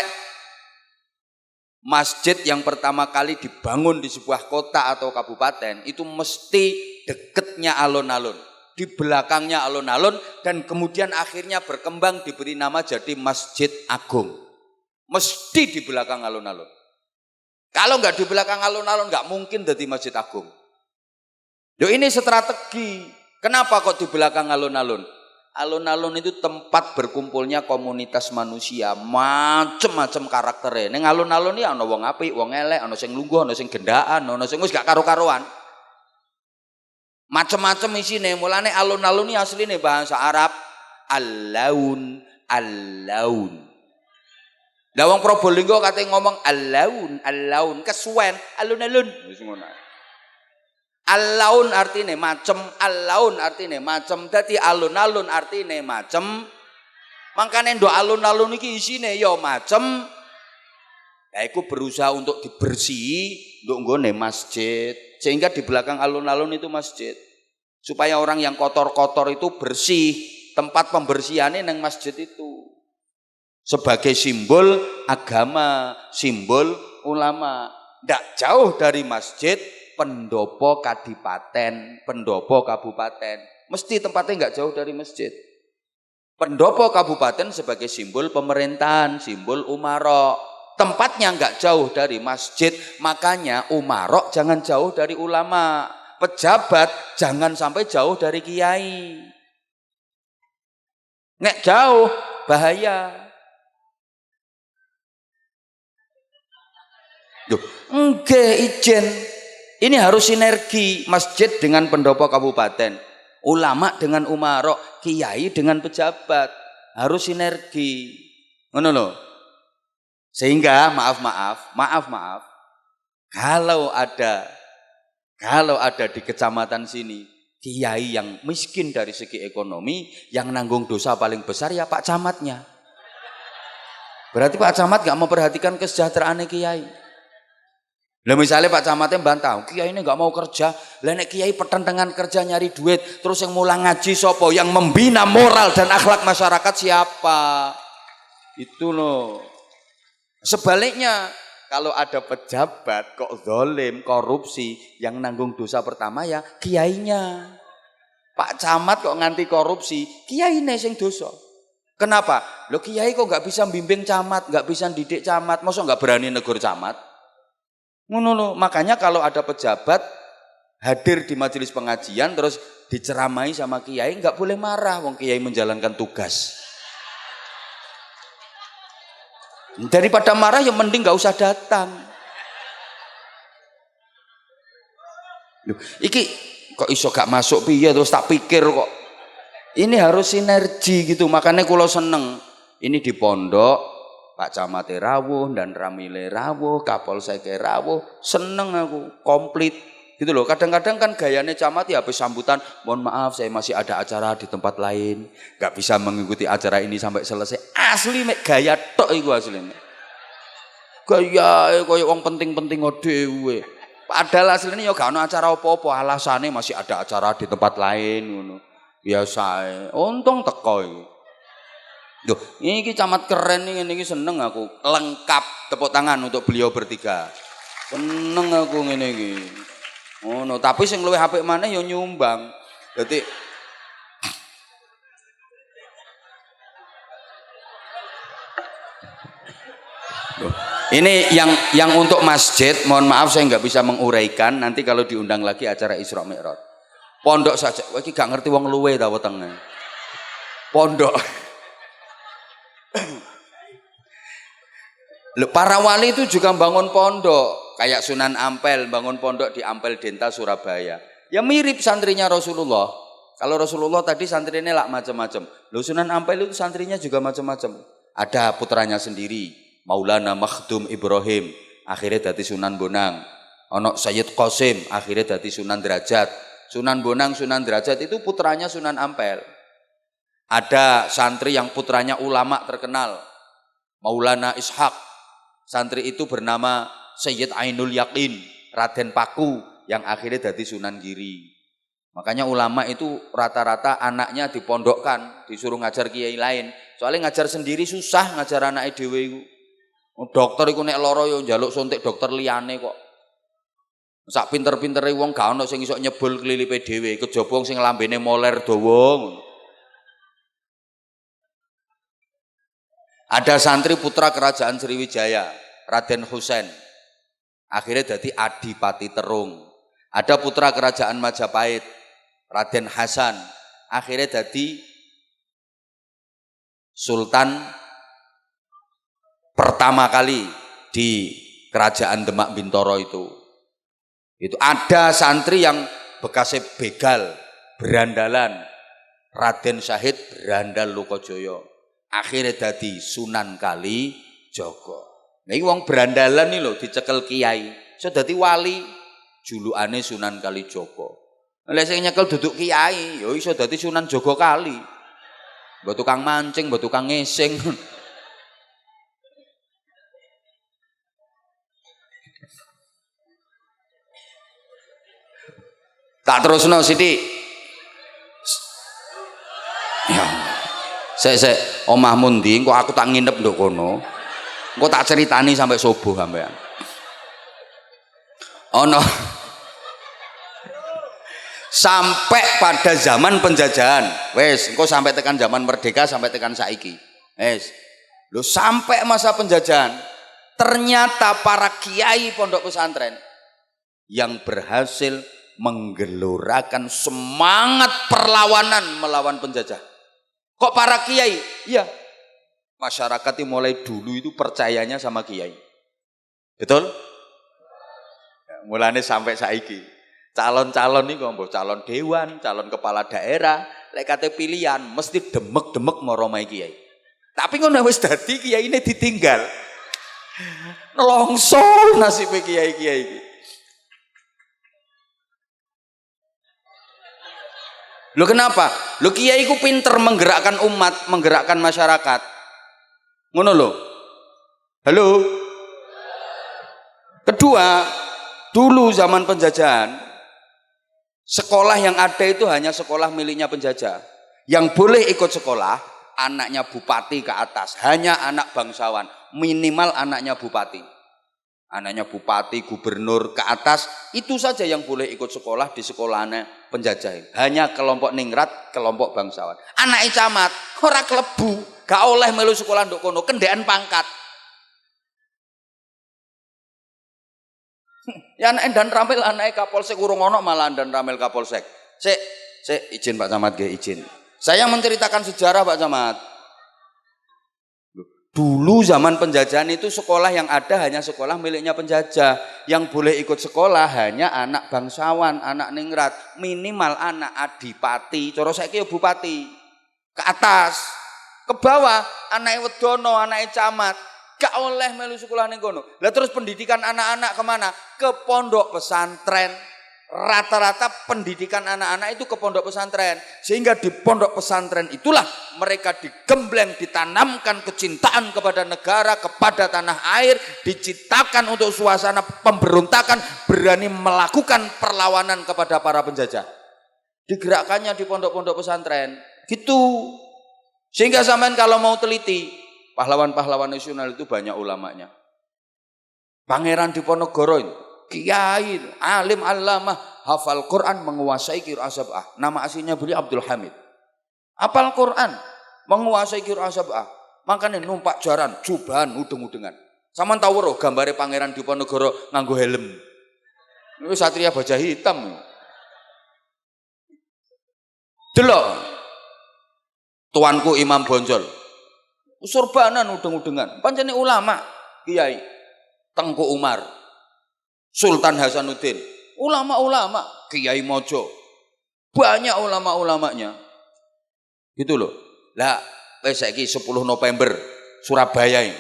masjid yang pertama kali dibangun di sebuah kota atau kabupaten itu mesti deketnya alun-alun, di belakangnya alun-alun, dan kemudian akhirnya berkembang diberi nama jadi Masjid Agung. Mesti di belakang alun-alun. Kalau nggak di belakang alun-alun nggak mungkin jadi Masjid Agung. Yo ini strategi. Kenapa kok di belakang alun-alun? Alun-alun itu tempat berkumpulnya komunitas manusia, macem-macem karakternya. Neng alun-alun ini ana wong apik, wong elek, ana sing lungguh, ana sing gendaan, ana sing wis gak karo-karoan. Macem-macem isine. Mulane alun-alun ini asline bahasa Arab al-laun, al-laun. Lah wong Probolinggo kate ngomong al-laun, al-laun, kesuwen, alun-alun. Wis ngono. Al-laun artine macem, al-laun artine macem, dadi alun-alun artine macem. Makane ndok alun-alun iki isine ya macem. Ya iku berusaha untuk dibersihi ndok nggone masjid. Sehingga di belakang alun-alun itu masjid. Supaya orang yang kotor-kotor itu bersih, tempat pembersihannya nang masjid itu. sebagai simbol agama, simbol ulama. Tidak jauh dari masjid pendopo kadipaten, pendopo kabupaten. Mesti tempatnya nggak jauh dari masjid. Pendopo kabupaten sebagai simbol pemerintahan, simbol umarok. Tempatnya nggak jauh dari masjid, makanya umarok jangan jauh dari ulama. Pejabat jangan sampai jauh dari kiai. Nek jauh bahaya. Loh, enggak ijen. Ini harus sinergi masjid dengan pendopo kabupaten, ulama dengan umarok, kiai dengan pejabat. Harus sinergi. Ngono lho. Sehingga maaf, kalau ada di kecamatan sini kiai yang miskin dari segi ekonomi, yang nanggung dosa paling besar ya Pak Camatnya. Berarti Pak Camat gak memperhatikan kesejahteraan kiai. Lah misalnya Pak Camatnya bantah, kiai ini gak mau kerja, lah nek kiai pertentangan kerja nyari duit, terus yang mulang ngaji sopo, yang membina moral dan akhlak masyarakat siapa? Itu loh. Sebaliknya, kalau ada pejabat kok zalim, korupsi, yang nanggung dosa pertama ya kiainya. Pak Camat kok nganti korupsi, kiainya sing dosa. Kenapa? Loh kiai kok nggak bisa bimbing camat, nggak bisa didik camat, masa nggak berani negur camat? Ngono. Makanya kalau ada pejabat hadir di majelis pengajian terus diceramai sama kiai, nggak boleh marah, wong kiai menjalankan tugas. Daripada marah ya mending nggak usah datang. Loh, iki kok iso gak masuk piye terus tak pikir kok. Ini harus sinergi gitu. Makanya kula seneng ini di pondok Pak Camate rawuh dan Ramile rawuh, Kapolsek rawuh, seneng aku komplit gitu loh. Kadang-kadang kan gayanya camat ya habis sambutan, mohon maaf saya masih ada acara di tempat lain, nggak bisa mengikuti acara ini sampai selesai. Asli mek gaya tok iku asli. Gaya koyo wong penting-penting dhewe. Padahal aslinya ya gak ono acara apa-apa, alasannya masih ada acara di tempat lain ngono. Biasa. Untung teko iki. Duh, ini camat keren nih, ini seneng aku. Lengkap, tepuk tangan untuk beliau bertiga. Seneng aku ngene iki. Oh no, tapi sing luwih apik maneh ya nyumbang. Dadi ini yang untuk masjid, mohon maaf saya nggak bisa menguraikan. Nanti kalau diundang lagi acara Isra Mi'raj. Pondok saja, wah iki gak ngerti wong luwe ta wetenge. Pondok. Para wali itu juga bangun pondok, kayak Sunan Ampel bangun pondok di Ampel Denta Surabaya. Ya mirip santrinya Rasulullah. Kalau Rasulullah tadi santrinya lah macam-macam. Loh Sunan Ampel itu santrinya juga macam-macam. Ada putranya sendiri, Maulana Makhdum Ibrahim, akhirnya dadi Sunan Bonang. Ono Sayyid Qasim, akhirnya dadi Sunan Derajat. Sunan Bonang, Sunan Derajat itu putranya Sunan Ampel. Ada santri yang putranya ulama terkenal, Maulana Ishaq. Santri itu bernama Sayyid Ainul Yakin, Raden Paku, yang akhirnya jadi Sunan Giri. Makanya ulama itu rata-rata anaknya dipondokkan, disuruh ngajar kiai lain. Soalnya ngajar sendiri susah, ngajar anak dhewe iku. Dokter iku nek lara yo njaluk suntik dokter liyane kok. Sak pinter-pintere wong gak ono sing iso nyebul klilipe dhewe, kejaba wong sing lambene moler dawa. Ada santri putra kerajaan Sriwijaya, Raden Husain, akhirnya jadi Adipati Terung. Ada putra kerajaan Majapahit, Raden Hasan, akhirnya jadi Sultan pertama kali di kerajaan Demak Bintoro itu. Itu ada santri yang bekasnya begal, berandalan, Raden Syahid berandal Lokojoyo. Akhirnya dadi Sunan Kalijaga. Nah iki wong berandalan nih lho dicekel kiai, iso dadi wali, julukane Sunan Kalijaga. Lha sing nyekel duduk kiai, ya iso dadi Sunan Jogokali. Mbok tukang mancing, mbok tukang ngising. Tak terusno sithik. Ya. Sik. omahmu ndi engko aku tak nginep nduk kono. Engko tak ceritani sampai subuh sampean. Ono sampai pada zaman penjajahan. Wes, engko sampai tekan zaman merdeka sampai tekan saiki. Wes. Lho sampai masa penjajahan ternyata para kiai pondok pesantren yang berhasil menggelorakan semangat perlawanan melawan penjajah. Kok para kiai? Iya. Masyarakat itu mulai dulu itu percayanya sama kiai. Betul? Ya, mulane sampai saiki. Calon-calon nih mbok calon dewan, calon kepala daerah, lek kate pilihan mesti demek-demek maromai kiai. Tapi ngono wis dadi kiai ini ditinggal. Nelongso nasib kiai-kiai iki. Loh kenapa? Loh kiai ku pinter menggerakkan umat, menggerakkan masyarakat. Ngono loh. Halo. Kedua, dulu zaman penjajahan, sekolah yang ada itu hanya sekolah miliknya penjajah. Yang boleh ikut sekolah, anaknya bupati ke atas. Hanya anak bangsawan, minimal anaknya bupati. Anaknya bupati, gubernur ke atas, itu saja yang boleh ikut sekolah di sekolahnya penjajah. Hanya kelompok ningrat, kelompok bangsawan. Anaknya camat, ora klebu, gak oleh melu sekolah nduk kono, kendekan pangkat. Ya anak dan ramil anaknya kapolsek urung ono malah dan ramil kapolsek. Sik izin Pak Camat nggih izin. Saya menceritakan sejarah Pak Camat. Dulu zaman penjajahan itu sekolah yang ada hanya sekolah miliknya penjajah. Yang boleh ikut sekolah hanya anak bangsawan, anak ningrat, minimal anak adipati, cara saiki ya bupati. Ke atas, ke bawah anake wedono, anake camat, gak oleh melu sekolah ning kono. Lah terus pendidikan anak-anak kemana? Ke pondok pesantren. Rata-rata pendidikan anak-anak itu ke pondok pesantren, sehingga di pondok pesantren itulah mereka digembleng, ditanamkan kecintaan kepada negara, kepada tanah air, diciptakan untuk suasana pemberontakan, berani melakukan perlawanan kepada para penjajah. Digerakkannya di pondok-pondok pesantren gitu. Sehingga sampean kalau mau teliti, pahlawan-pahlawan nasional itu banyak ulamanya. Pangeran Diponegoro itu kiai, alim allamah, hafal Quran, menguasai qiraah sab'ah. Nama aslinya beliau Abdul Hamid. Hafal Quran, menguasai qiraah sab'ah. Makanya numpak jaran, jubahan, udeng-udengan. Sampeyan tahu weruh gambare Pangeran Diponegoro nganggo helm. Niku satria baja hitam. Delok. Tuanku Imam Bonjol. Surbanan udeng-udengan. Pancene ulama, kiai. Tengku Umar. Sultan Hasanuddin, ulama-ulama, Kiai Mojo, banyak ulama-ulamanya, gitu loh. Lah, saiki 10 November Surabaya ini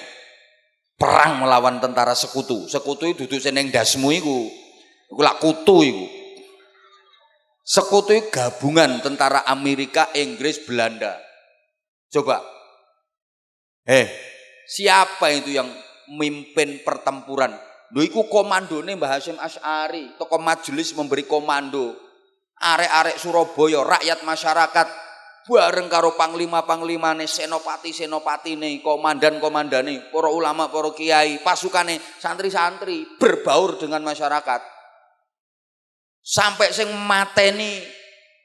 perang melawan tentara sekutu. Sekutu itu duduk seneng dasmu iku lak kutu iku. Sekutu itu gabungan tentara Amerika, Inggris, Belanda. Coba, siapa itu yang memimpin pertempuran? Lho iku komandone Mbah Hasyim Asy'ari, tokoh majelis memberi komando. Arek-arek Surabaya, rakyat masyarakat bareng karo panglima-panglimane, senopati-senopatine, komandan-komandane, para ulama, para kiai, pasukane santri-santri berbaur dengan masyarakat. Sampai sing mateni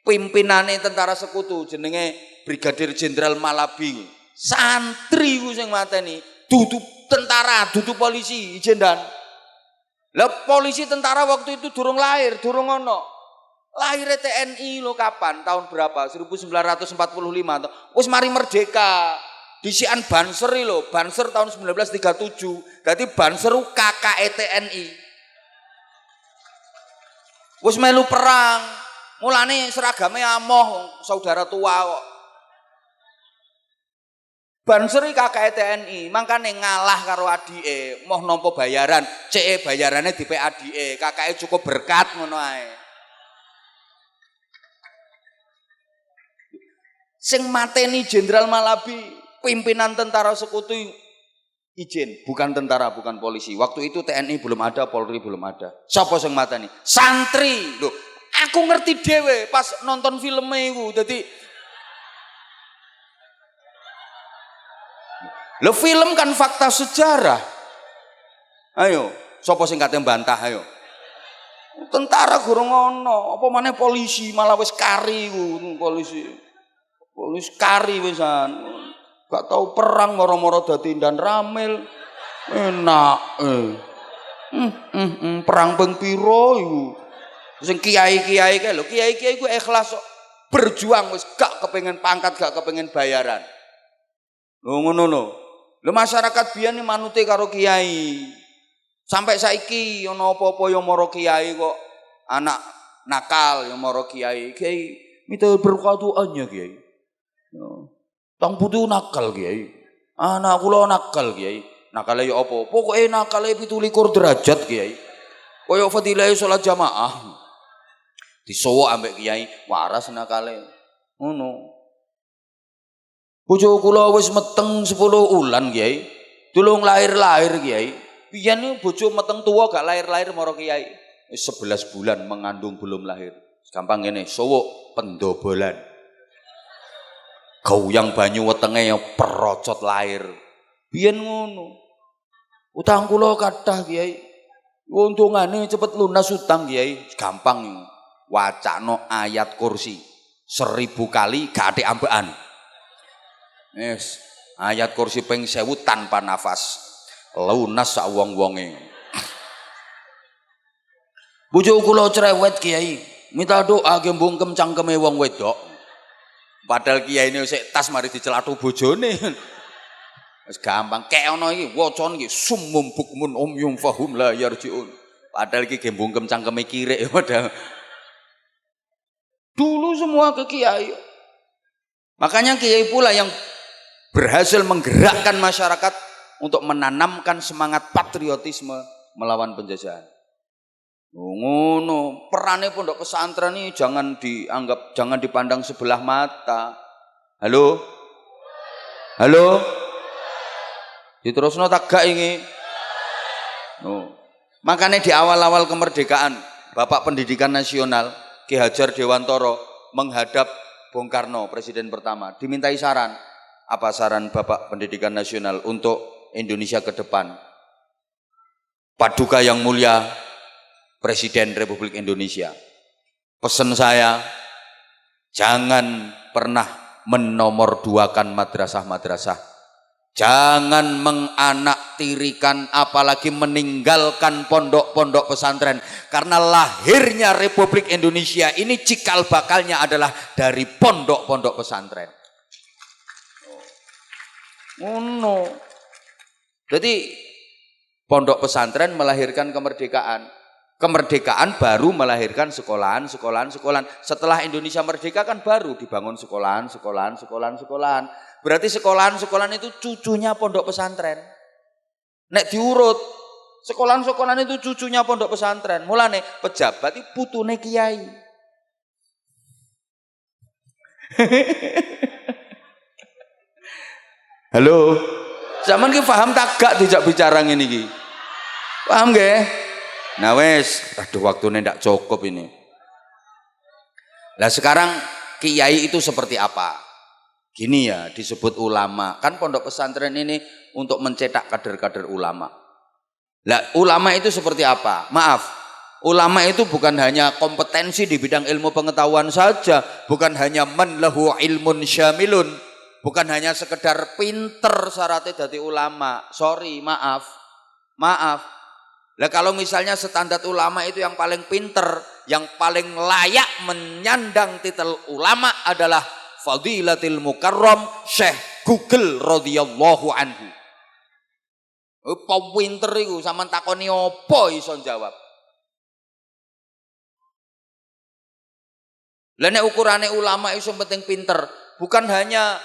pimpinane tentara sekutu jenenge Brigadir Jenderal Malabi. Santri ku sing mateni, dudu tentara, dudu polisi, jendan. Lah polisi tentara waktu itu durung lahir, durung ono. Lahir TNI lo kapan? Tahun berapa? 1945. Wis mari merdeka. Disian Banser lo, Banser tahun 1937. Dadi Banser KKE TNI. Wis melu perang. Mulane seragame amoh saudara tua kok. Banser iki kakake TNI, mangkane ngalah karo adike, moh nampa bayaran, ceke bayarane dipek adike, kakake cukup berkat ngono ae. Sing mateni Jenderal Malabi, pimpinan tentara sekutu izin, bukan tentara, bukan polisi. Waktu itu TNI belum ada, Polri belum ada. Sapa sing mateni? Santri. Loh, aku ngerti dhewe pas nonton filmnya iku. Dadi Lho film kan fakta sejarah. Ayo, sapa sing kate bantah ayo. Tentara gurung ono, apa maneh polisi malah wis kari ku polisi. Polisi kari wisan. Gak tau perang moro-moro dadi dan ramil. Enak. Perang ping piro iku. Sing kiai-kiai kae lho, kiai-kiai ku ikhlas kok. Berjuang wis gak kepengin pangkat, gak kepengin bayaran. Lho ngono lho. Lho masyarakat biyen iki manute karo kiai. Sampai saiki ana apa-apa ya mara kiai kok anak nakal ya mara kiai. Kiai minta berkatuannya kiai. Tang putu nakal kiai. Anak kula nakal kiai. Nakale ya apa? Pokoke nakale 17 derajat kiai. Kaya fadilah salat jamaah. Disowok ambek kiai waras nakale. Ngono. Bojo kula wis meteng 10 ulan kiai. Tulung lahir-lahir kiai. Biyen niku bojo meteng tuwa gak lahir-lahir marang kiai. Wis 11 bulan mengandung belum lahir. Gampang ngene, sowok pendobolan. Gauyang banyu wetenge ya perocot lahir. Biyen ngono. Utang kula kathah kiai. Untungane cepet lunas utang kiai. Gampang wacana ayat kursi 1000 kali gak atik ambekan. Yes, ayat kursi ping 1000 tanpa nafas. Lunas sak wong-wonge. Bojo kula cerewet kiai, minta doa ge mbungkem cangkeme wong wedok. Padahal kiai ini sik tas mari dicelathu bojone. Wis gampang kek ana iki wacana iki summum bukmun umyum fahum la yarjiun. Padahal iki ge mbungkem cangkeme kirik padahal. Dulu semua ke kiai. Makanya kiai pula yang berhasil menggerakkan masyarakat untuk menanamkan semangat patriotisme melawan penjajahan. Ngono, perane pondok pesantren ini jangan dianggap, jangan dipandang sebelah mata. Halo? Halo? Diterusno tak gak ini? Makanya di awal-awal kemerdekaan, Bapak Pendidikan Nasional Ki Hajar Dewantoro menghadap Bung Karno, presiden pertama, dimintai saran. Apa saran Bapak Pendidikan Nasional untuk Indonesia ke depan? Paduka yang mulia Presiden Republik Indonesia, pesan saya, jangan pernah menomorduakan madrasah-madrasah, jangan menganaktirikan apalagi meninggalkan pondok-pondok pesantren, karena lahirnya Republik Indonesia ini cikal bakalnya adalah dari pondok-pondok pesantren. No. Jadi pondok pesantren melahirkan kemerdekaan. Kemerdekaan baru melahirkan sekolahan. Setelah Indonesia merdeka kan baru dibangun sekolahan. Berarti sekolahan itu cucunya pondok pesantren. Nek diurut, sekolahan itu cucunya pondok pesantren. Mulane pejabat itu putune kiai. Halo. Zaman ki paham tak gak dijak bicara ngene iki? Paham nggih? Nah wes, aduh waktunya ndak cukup ini. Nah sekarang kiai itu seperti apa? Gini ya, disebut ulama. Kan pondok pesantren ini untuk mencetak kader-kader ulama. Lah ulama itu seperti apa? Maaf, ulama itu bukan hanya kompetensi di bidang ilmu pengetahuan saja, bukan hanya man lahu ilmun syamilun, bukan hanya sekedar pinter syaratnya jadi ulama. Sorry, maaf. Lah kalau misalnya standar ulama itu yang paling pinter, yang paling layak menyandang titel ulama adalah Fadilatil Mukarram Syekh Google radhiyallahu anhu. Apa pinter iku sampean takoni apa iso jawab. Lah nek ukurane ulama itu penting pinter, bukan hanya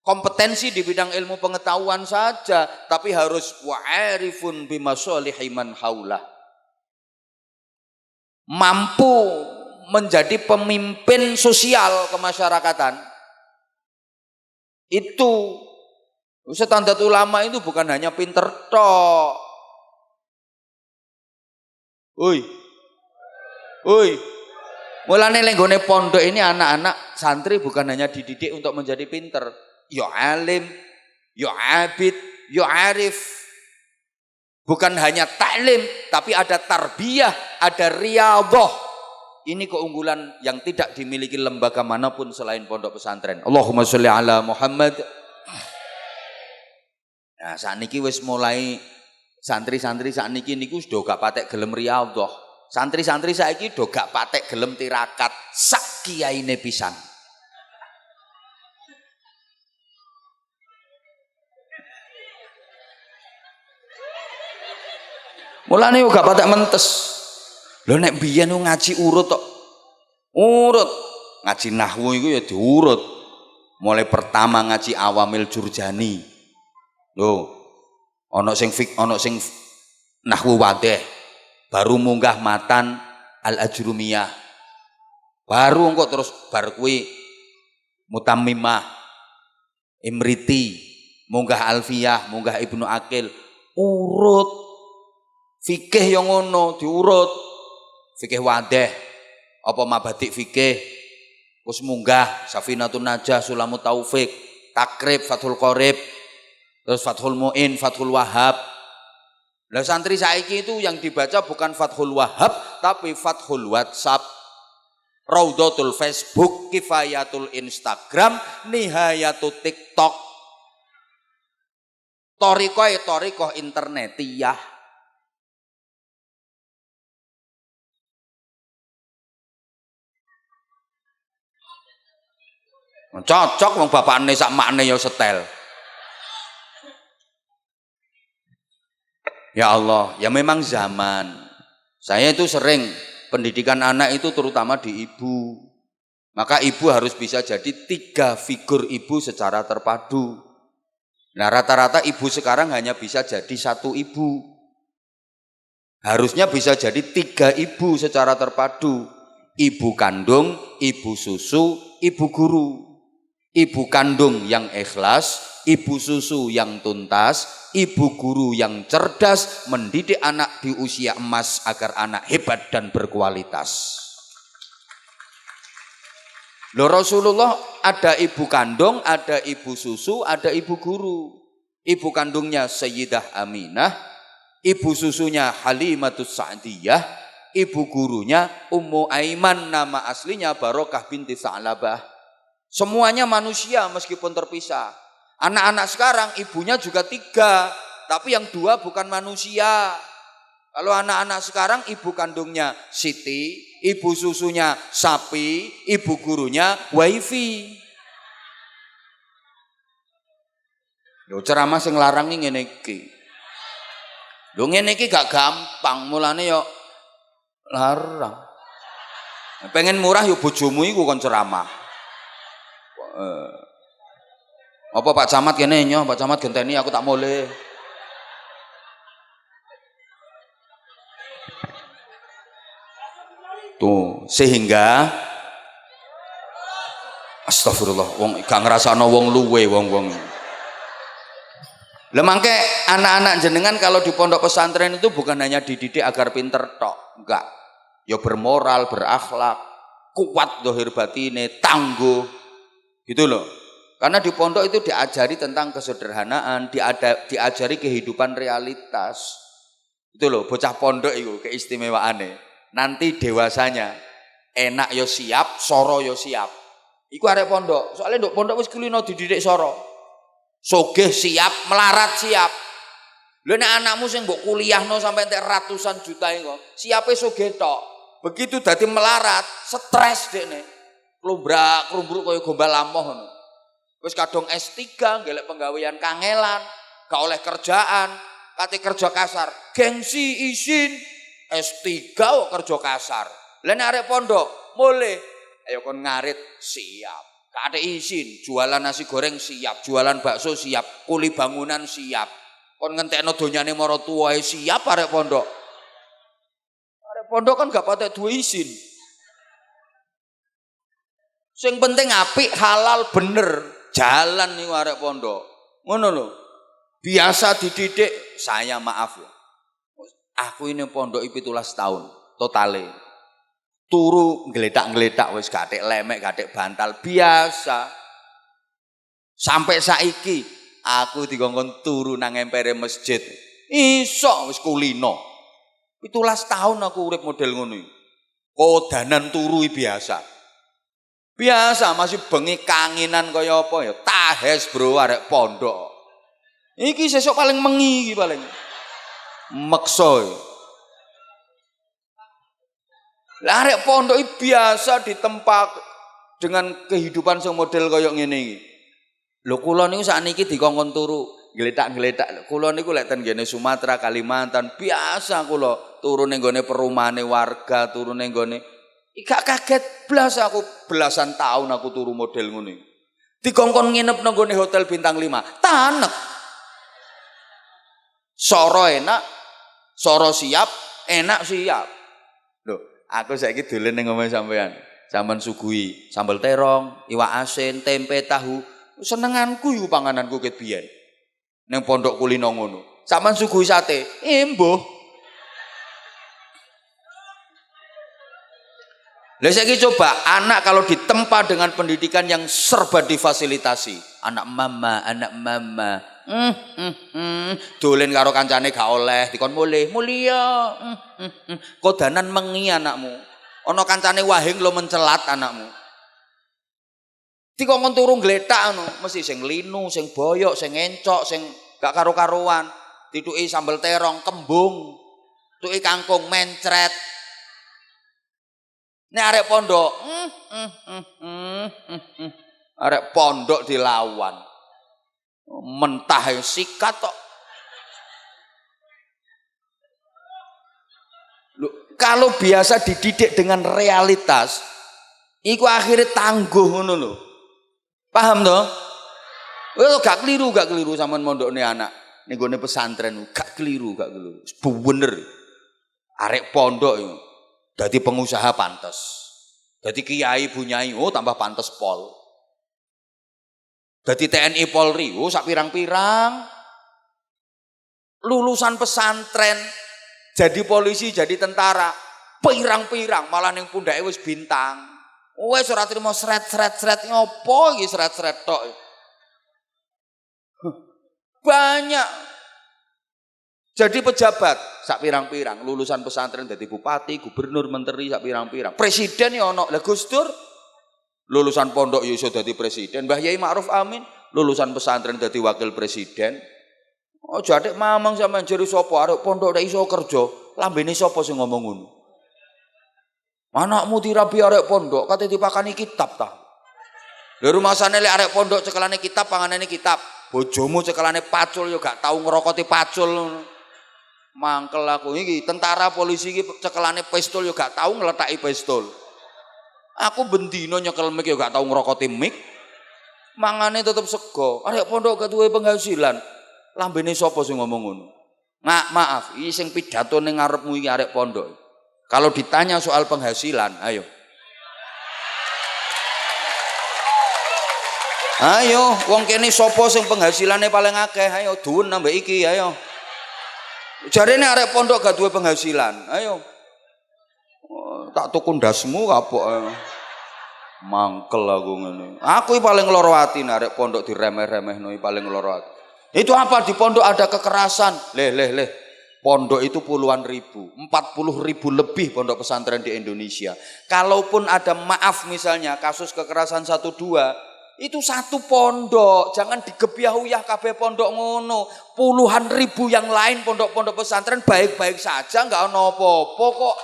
kompetensi di bidang ilmu pengetahuan saja, tapi harus wa'arifun bimasalihi man haulah. Mampu menjadi pemimpin sosial kemasyarakatan. Itu standar ulama itu bukan hanya pinter tok. Oi. Mulane lenggone pondok ini anak-anak santri bukan hanya dididik untuk menjadi pinter. Ya alim, ya abid, ya arif. Bukan hanya taklim, tapi ada tarbiyah, ada riyadhah. Ini keunggulan yang tidak dimiliki lembaga manapun selain pondok pesantren. Allahumma sholli ala Muhammad. Nah, sakniki wis mulai santri-santri sakniki niku sudah gak patek gelem riyadhah. Santri-santri saiki do gak patek gelem tirakat sak kiyaine pisan. Mulane yo gak patek mentes. Lho nek biyen ngaji urut tok. Urut. Ngaji nahwu iku ya diurut. Mulai pertama ngaji Awamil Jurjani. Lho, ana sing nahwu wadih. Baru munggah matan Al-Ajrumiyah. Baru engko terus bar kuwi Mutammimah, Imriti, munggah Alfiyah, munggah Ibnu Aqil. Urut. Fikih yang ngono diurut. Fikih wadih, apa mabadik fikih, terus munggah Safinatun Najah, Sulamut Taufik, Takrib, Fathul Qorib, terus Fathul Mu'in, Fathul Wahhab. Lah santri saiki itu yang dibaca bukan Fathul Wahhab, tapi Fathul WhatsApp, Raudhatul Facebook, Kifayatul Instagram, Nihayatul TikTok. Torikoh internetiyah. Cocok wong bapakne sak makne ya setel. Ya Allah, ya memang zaman. Saya itu sering pendidikan anak itu terutama di ibu. Maka ibu harus bisa jadi 3 figur ibu secara terpadu. Nah rata-rata ibu sekarang hanya bisa jadi 1 ibu. Harusnya bisa jadi 3 ibu secara terpadu. Ibu kandung, ibu susu, ibu guru. Ibu kandung yang ikhlas, ibu susu yang tuntas, ibu guru yang cerdas, mendidik anak di usia emas agar anak hebat dan berkualitas. Loh Rasulullah ada ibu kandung, ada ibu susu, ada ibu guru. Ibu kandungnya Sayyidah Aminah, ibu susunya Halimatus Sa'diyah, ibu gurunya Ummu Aiman, nama aslinya Barokah binti Sa'labah. Semuanya manusia meskipun terpisah. Anak-anak sekarang ibunya juga 3, tapi yang 2 bukan manusia. Kalau anak-anak sekarang ibu kandungnya Siti, ibu susunya sapi, ibu gurunya wifi. Lho ceramah sing larang iki ngene iki. Lho ngene iki gak gampang, mulane yo larang. Pengen murah yo bojomu iku kon ceramah. Apa Pak Camat kene nyo, Pak Camat genteni aku tak mulai. Tuh, sehingga astagfirullah, wong gak ngrasakno wong luwe wong-wong. Lah mangke anak-anak jenengan kalau di pondok pesantren itu bukan hanya dididik agar pinter tok, enggak. Ya bermoral, berakhlak, kuat zahir batine, tangguh. Gitu loh. Karena di pondok itu diajari tentang kesederhanaan, diajari kehidupan realitas. Itu loh, bocah pondok itu keistimewaannya. Nanti dewasanya enak yo siap, soro yo siap. Iku arek pondok. Soalnya nduk pondok wis kulino dididik soro. Sogeh siap, melarat siap. Lha nek anakmu sing mbok kuliahno sampai entek ratusan juta iku, siape sogeh tok. Begitu dadi melarat, stres dekne. Klumbrak-klumbruk kaya gombal lamoh ngono. Wis kadung S3 golek penggawean kangelan, gak oleh kerjaan, kate kerja kasar, gengsi izin S3 kok kerja kasar. Lah nek arek pondok, mulih ayo kon ngarit siap. Gak ada izin, jualan nasi goreng siap, jualan bakso siap, kuli bangunan siap. Kon ngentekno donyane mara tuwae siap arek pondok. Arek pondok kan gak patek duwe izin. Sing penting apik, halal, bener, jalan nih arek pondok. Ngono lho. Biasa dididik, saya maaf ya. Aku ini pondok 17 tahun totale. Turu ngeletak-ngeletak wis gatek lemek, gatek bantal biasa. Sampai saiki Aku dikongkon turu nang empere masjid. Iso wis kulino. 17 tahun aku urip model ngono iki. Kodanan turu biasa. Biasa masih bengi kanginan kaya apa ya? Tahes bro arek pondok. Iki sesuk paling mengi iki paling. Meksa. Lah arek pondok iki biasa ditempa dengan kehidupan sing model kaya ngene iki. Lho kula niku sakniki dikongkon turu gletak-gletak. Kula niku lek ten ngene Sumatera, Kalimantan, biasa kula turu ning gone perumahane warga, turu ning gone gak kaget blas aku belasan tahun aku turu model ngono iki. Dikongkon nginep nang gone hotel bintang 5, tanek. Soro enak, soro siap, enak siap. Lho, aku saiki dolen ning omahe sampean. Sampeyan suguhi sambal terong, iwak asin, tempe, tahu. Senenganku iku pangananku ket biyen. Ning pondok kulino ngono. Sampeyan suguhi sate, mbuh. Lah saiki coba anak kalau ditempa dengan pendidikan yang serba difasilitasi. Anak mama. Dolen karo kancane gak oleh, dikon mulia. Kodanan mengi anakmu. Ana kancane wahing lo mencelat anakmu. Dikongkon turu gletak anu, mesti sing linu, sing boyok, sing encok, sing gak karo-karuan. Dituki sambel terong, kembung, tuki kangkung mencret. Nek arek pondok, arek pondok dilawan. Mentah sikat tok. Kalau biasa dididik dengan realitas, iku akhirnya tangguh ngono lho. Paham toh? Gak keliru sampean mondokne anak ning gone pesantren, gak keliru. Bener. Arek pondok iku dadi pengusaha pantes. Dadi kiai bunyai, tambah pantes pol. Dadi TNI Polri, sak pirang-pirang. Lulusan pesantren jadi polisi, jadi tentara, pirang-pirang malah ning pundake wis bintang. Wes ora trimo sret ngopo iki sret tok. Banyak. Jadi pejabat sak pirang-pirang, lulusan pesantren dadi bupati, gubernur, menteri sak pirang-pirang. Presiden ya ono. Lah Gus Dur lulusan pondok ya iso dadi presiden. Mbah Yai Ma'ruf Amin lulusan pesantren dadi wakil presiden. Oh jadek mamang sampean jeri sapa arek pondok nek iso kerja, lambene sapa sing ngomong ngono? Anakmu dirabi arek pondok, kate dipakani kitab ta. Lha rumasane lek arek pondok cekelane kitab, panganane kitab. Bojomu cekelane pacul yo gak tau ngrokoti pacul. Mangkel aku iki tentara polisi iki cekelane pistol yo gak tau ngletaki pistol. Aku bendino nyekel mik yo gak tau ngrokoti mik. Mangane tetep sego. Arek pondok gak duwe penghasilan. Lambene sapa sing ngomong ngono? Maaf, iki sing pidato ning ngarepmu iki arek pondok. Kalau ditanya soal penghasilan, ayo. Ayo, wong kene sapa sing penghasilane paling akeh? Ayo duwen nambah iki, ayo. Jarene arek pondok gak duwe penghasilan. Ayo. Tak tuku ndasmu kapok. Mangkel aku ngene. Aku iki paling lara ati arek pondok diremeh-remehno iki paling lara ati. Itu apa di pondok ada kekerasan? Leh. Pondok itu puluhan ribu, 40.000 lebih pondok pesantren di Indonesia. Kalaupun ada maaf misalnya kasus kekerasan 1-2, itu satu pondok, jangan digebyah-uyah kabeh pondok ngono. Puluhan ribu yang lain pondok-pondok pesantren baik-baik saja, nggak ono apa-apa kok.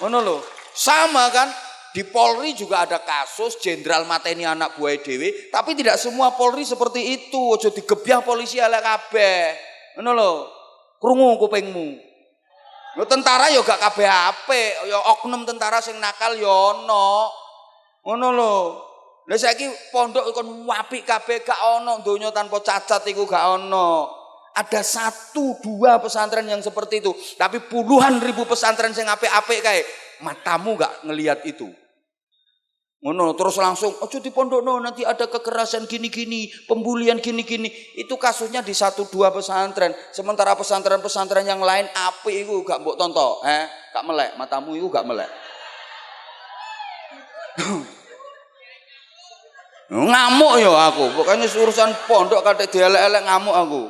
Ngono lho. Sama kan? Di Polri juga ada kasus jenderal mateni anak buah dhewe, tapi tidak semua Polri seperti itu. Ojo digebyah polisi ala kabeh. Ngono lho. Krungu kupingmu. Lho tentara ya gak kabeh apik, ya oknum tentara sing nakal ya ana. Ngono lho. Lah saiki pondok kon apik kabeh gak ana, donya tanpa cacat iku gak ana. Ada 1-2 pesantren yang seperti itu, tapi puluhan ribu pesantren sing apik-apik kae, matamu gak ngelihat itu. Ngono terus langsung ojo di pondokno nanti ada kekerasan gini-gini, pembulian gini-gini. Itu kasusnya di 1-2 pesantren. Sementara pesantren-pesantren yang lain apik iku gak mbok tonton, gak melek, matamu iku gak melek. Ngamuk ya aku. Pokoknya urusan pondok kadek dielek-elek ngamuk aku.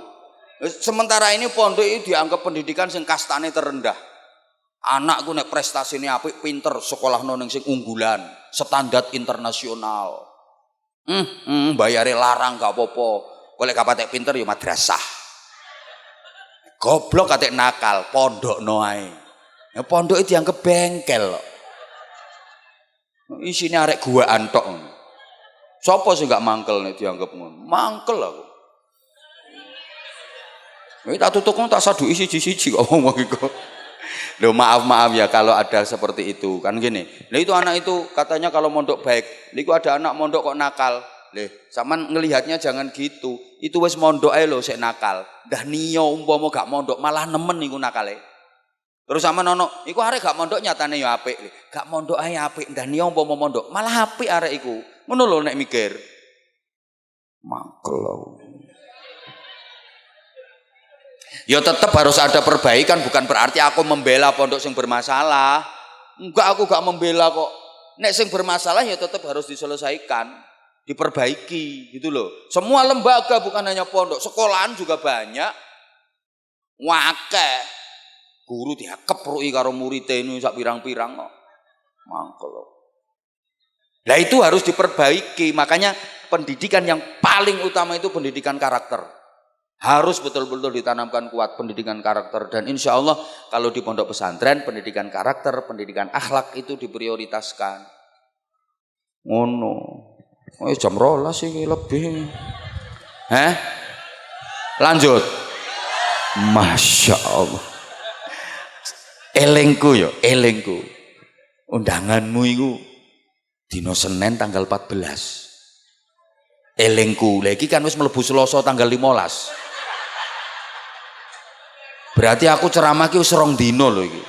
Sementara ini pondok itu dianggap pendidikan sing kastane terendah. Anakku nek prestasine apik, pinter, sekolah ning sing unggulan, standar internasional. Bayare larang gak apa-apa. Kok lek gak patek pinter ya madrasah. Goblok katek nakal, pondokno ae. Ya pondok itu dianggap bengkel. Isine arek guaan tok. Sopo sih gak mangkel nek dianggap ngono? Mangkel aku. Nek tak tutukno tak saduki siji-siji kok ngomong iku. Loh maaf ya kalau ada seperti itu kan gini. Nah itu anak itu katanya kalau mondok baik. Niku ada anak mondok kok nakal. Leh, sampean ngelihatnya jangan gitu. Itu wis mondok ae lho sik nakal. Dah niyo umpama gak mondok malah nemen niku nakale. Terus sampean ono, iku arek gak mondok nyatane ya apik. Gak mondok ae apik, dah niyo umpama mondok malah apik arek iku. Ngono lho nek mikir. Mangkel lho. Ya tetap harus ada perbaikan, bukan berarti aku membela pondok sing bermasalah. Enggak, aku gak membela kok. Nek sing bermasalah ya tetap harus diselesaikan, diperbaiki gitu loh. Semua lembaga bukan hanya pondok, sekolahan juga banyak. Wakeh guru dia kepruki karo muridé ini sak pirang-pirang kok. Mangkel loh. Nah itu harus diperbaiki, makanya pendidikan yang paling utama itu pendidikan karakter. Harus betul-betul ditanamkan kuat pendidikan karakter, dan insya Allah kalau di pondok pesantren pendidikan karakter, pendidikan akhlak itu diprioritaskan. Ngono. Oh, jam 12 sih lebih. Lanjut. Masya Allah. Elengku. Undanganmu itu dino Senin tanggal 14. Elengku. Lagi kan wis mlebu Selasa tanggal 15. Berarti aku ceramah ki wis 2 dino lho iki.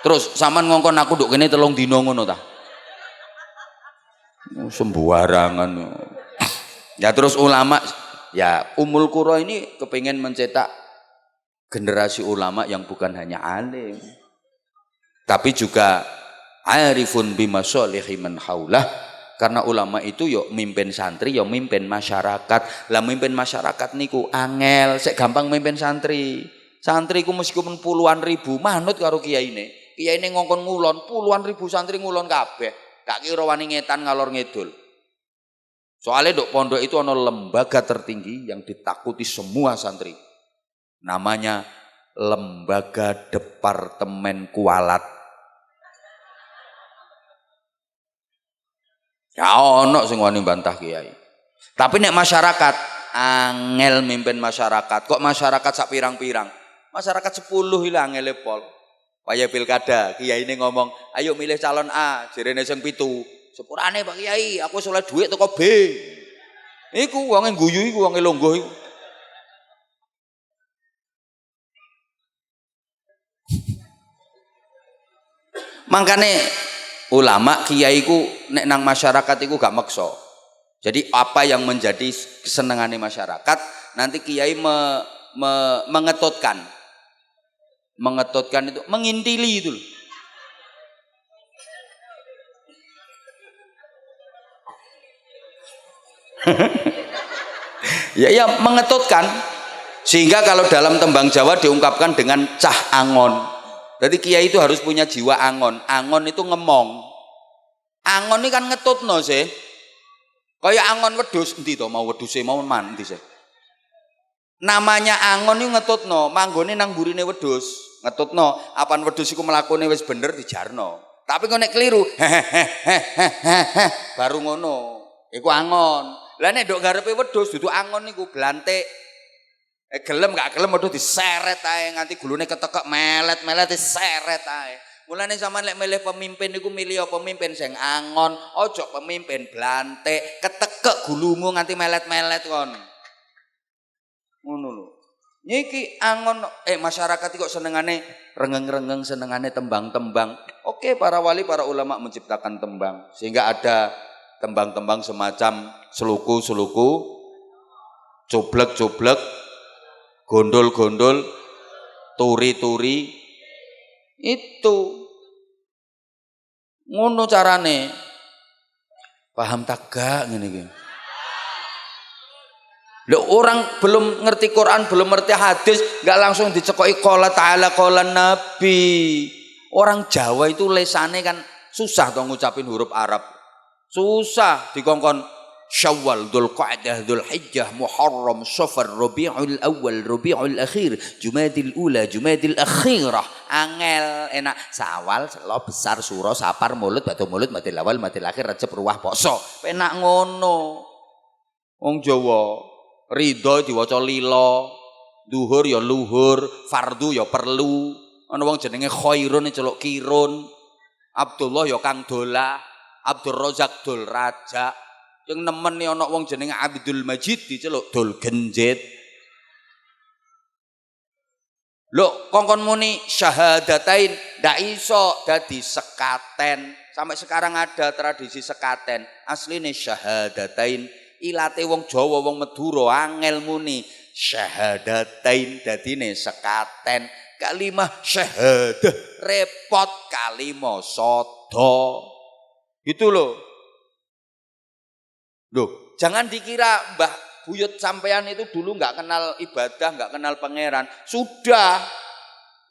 Terus sampean ngongkon aku nduk kene 3 dino ngono ta? Sembarangan. Ya terus ulama ya Ummul Qura ini kepingin mencetak generasi ulama yang bukan hanya alim tapi juga arifun bimasalihi man haulah, karena ulama itu yo mimpin santri yo mimpin masyarakat. Lah mimpin masyarakat niku angel, sik gampang mimpin santri. Santri ku meskipun puluhan ribu manut karo kiyaine. Kiyaine ngongkon ngulon puluhan ribu santri ngulon kabeh. Gak kira wani ngetan ngalor ngidul. Soalnya dok pondok itu ada lembaga tertinggi yang ditakuti semua santri. Namanya Lembaga Departemen Kualat. Ya ono sing wani bantah kiai. Tapi nek masyarakat angel mimpin masyarakat. Kok masyarakat sak pirang-pirang? Masyarakat 10 ilang angele pol. Paya pilkada, kiai ini ngomong, ayo milih calon A, jerene sing 7. Sepurane Pak Kiai, aku soleh duit teko B. Iku wonge guyu iku wonge longgo iku. Mangkane ulama kiai ku nek nang masyarakat iku gak maksa. Jadi apa yang menjadi kesenengane masyarakat, nanti kiai mengetutkan. Mengetutkan itu mengintili itu loh. ya mengetutkan, sehingga kalau dalam tembang Jawa diungkapkan dengan cah angon. Jadi kiai itu harus punya jiwa angon. Angon itu ngemong. Angon ini kan ngetutno sih. Kayak angon wedhus endi to, mau wedhuse mau man endi sih. Namanya angon itu ngetutno, manggone nang burine wedhus. Ngetutno, apan wedhus iku mlakune wis bener dijarno. Tapi kok nek keliru, baru ngono. Iku angon. Lah nek nduk garepe wedhus dudu angon niku blantik. Gelem gak gelem wedhus diseret ae nganti gulune ketekek melet-melet diseret ae. Mulane sampean lek milih pemimpin niku milih pemimpin sing angon, ojo pemimpin blantik, ketekek gulumu nganti melet-melet kon. Ngono lho. Niki angon masyarakat kok senengane rengeng-rengeng, senengane tembang-tembang. Oke, para wali, para ulama menciptakan tembang sehingga ada tembang-tembang semacam seluku-seluku, coblek-coblek, gondol-gondol, turi-turi. Itu ngono carane. Paham tak gak ngene iki? Lho orang belum ngerti Quran, belum ngerti hadis, enggak langsung dicekoki qala ta'ala qala nabi. Orang Jawa itu lesane kan susah toh ngucapin huruf Arab. Susah dikongkon Syawal, Dzulqa'dah, Dzulhijjah, Muharram, Safar, Rabiul Awal, Rabiul Akhir, Jumadil Ula, Jumadil Akhirah. Angel enak Sawal, Selo, Besar, Suro, Sapar, Maulud, Batu Maulud, Madil Awal, Madil Akhir, Rajab, Ruwah, Poso. Penak ngono. Wong Jawa ridho diwaca lila, duhur ya luhur, fardu ya perlu. Ana wong jenenge khairun celuk kirun. Abdullah ya kang dolah, Abdul Razak dol raja. Yang nemen nih ana wong jenenge Abdul Majid diceluk dol genjit. Lho kongkon muni syahadatain ndak iso dadi sekaten. Sampai sekarang ada tradisi sekaten. Asline syahadatain ilate wong Jawa wong Madura angel muni syahadatain dadine sekaten. Kalimah syahadah repot kalimah sodo. Gitu loh. Loh, jangan dikira Mbah Buyut sampean itu dulu nggak kenal ibadah, nggak kenal pangeran. Sudah,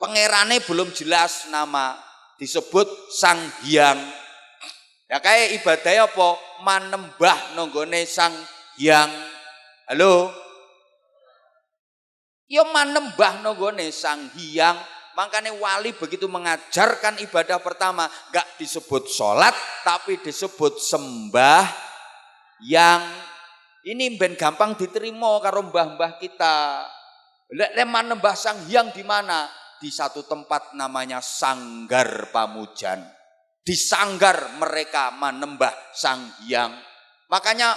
pangerannya belum jelas nama, disebut Sang Hyang. Ya kayak ibadahnya apa? Manembah nonggone Sang Hyang. Halo? Ya manembah nonggone Sang Hyang. Makanya wali begitu mengajarkan ibadah pertama, nggak disebut sholat, tapi disebut sembah yang ini ben gampang diterima karo mbah-mbah kita. Lek manembah Sang Hyang di mana? Di satu tempat namanya Sanggar Pamujan. Di sanggar mereka manembah Sang Hyang. Makanya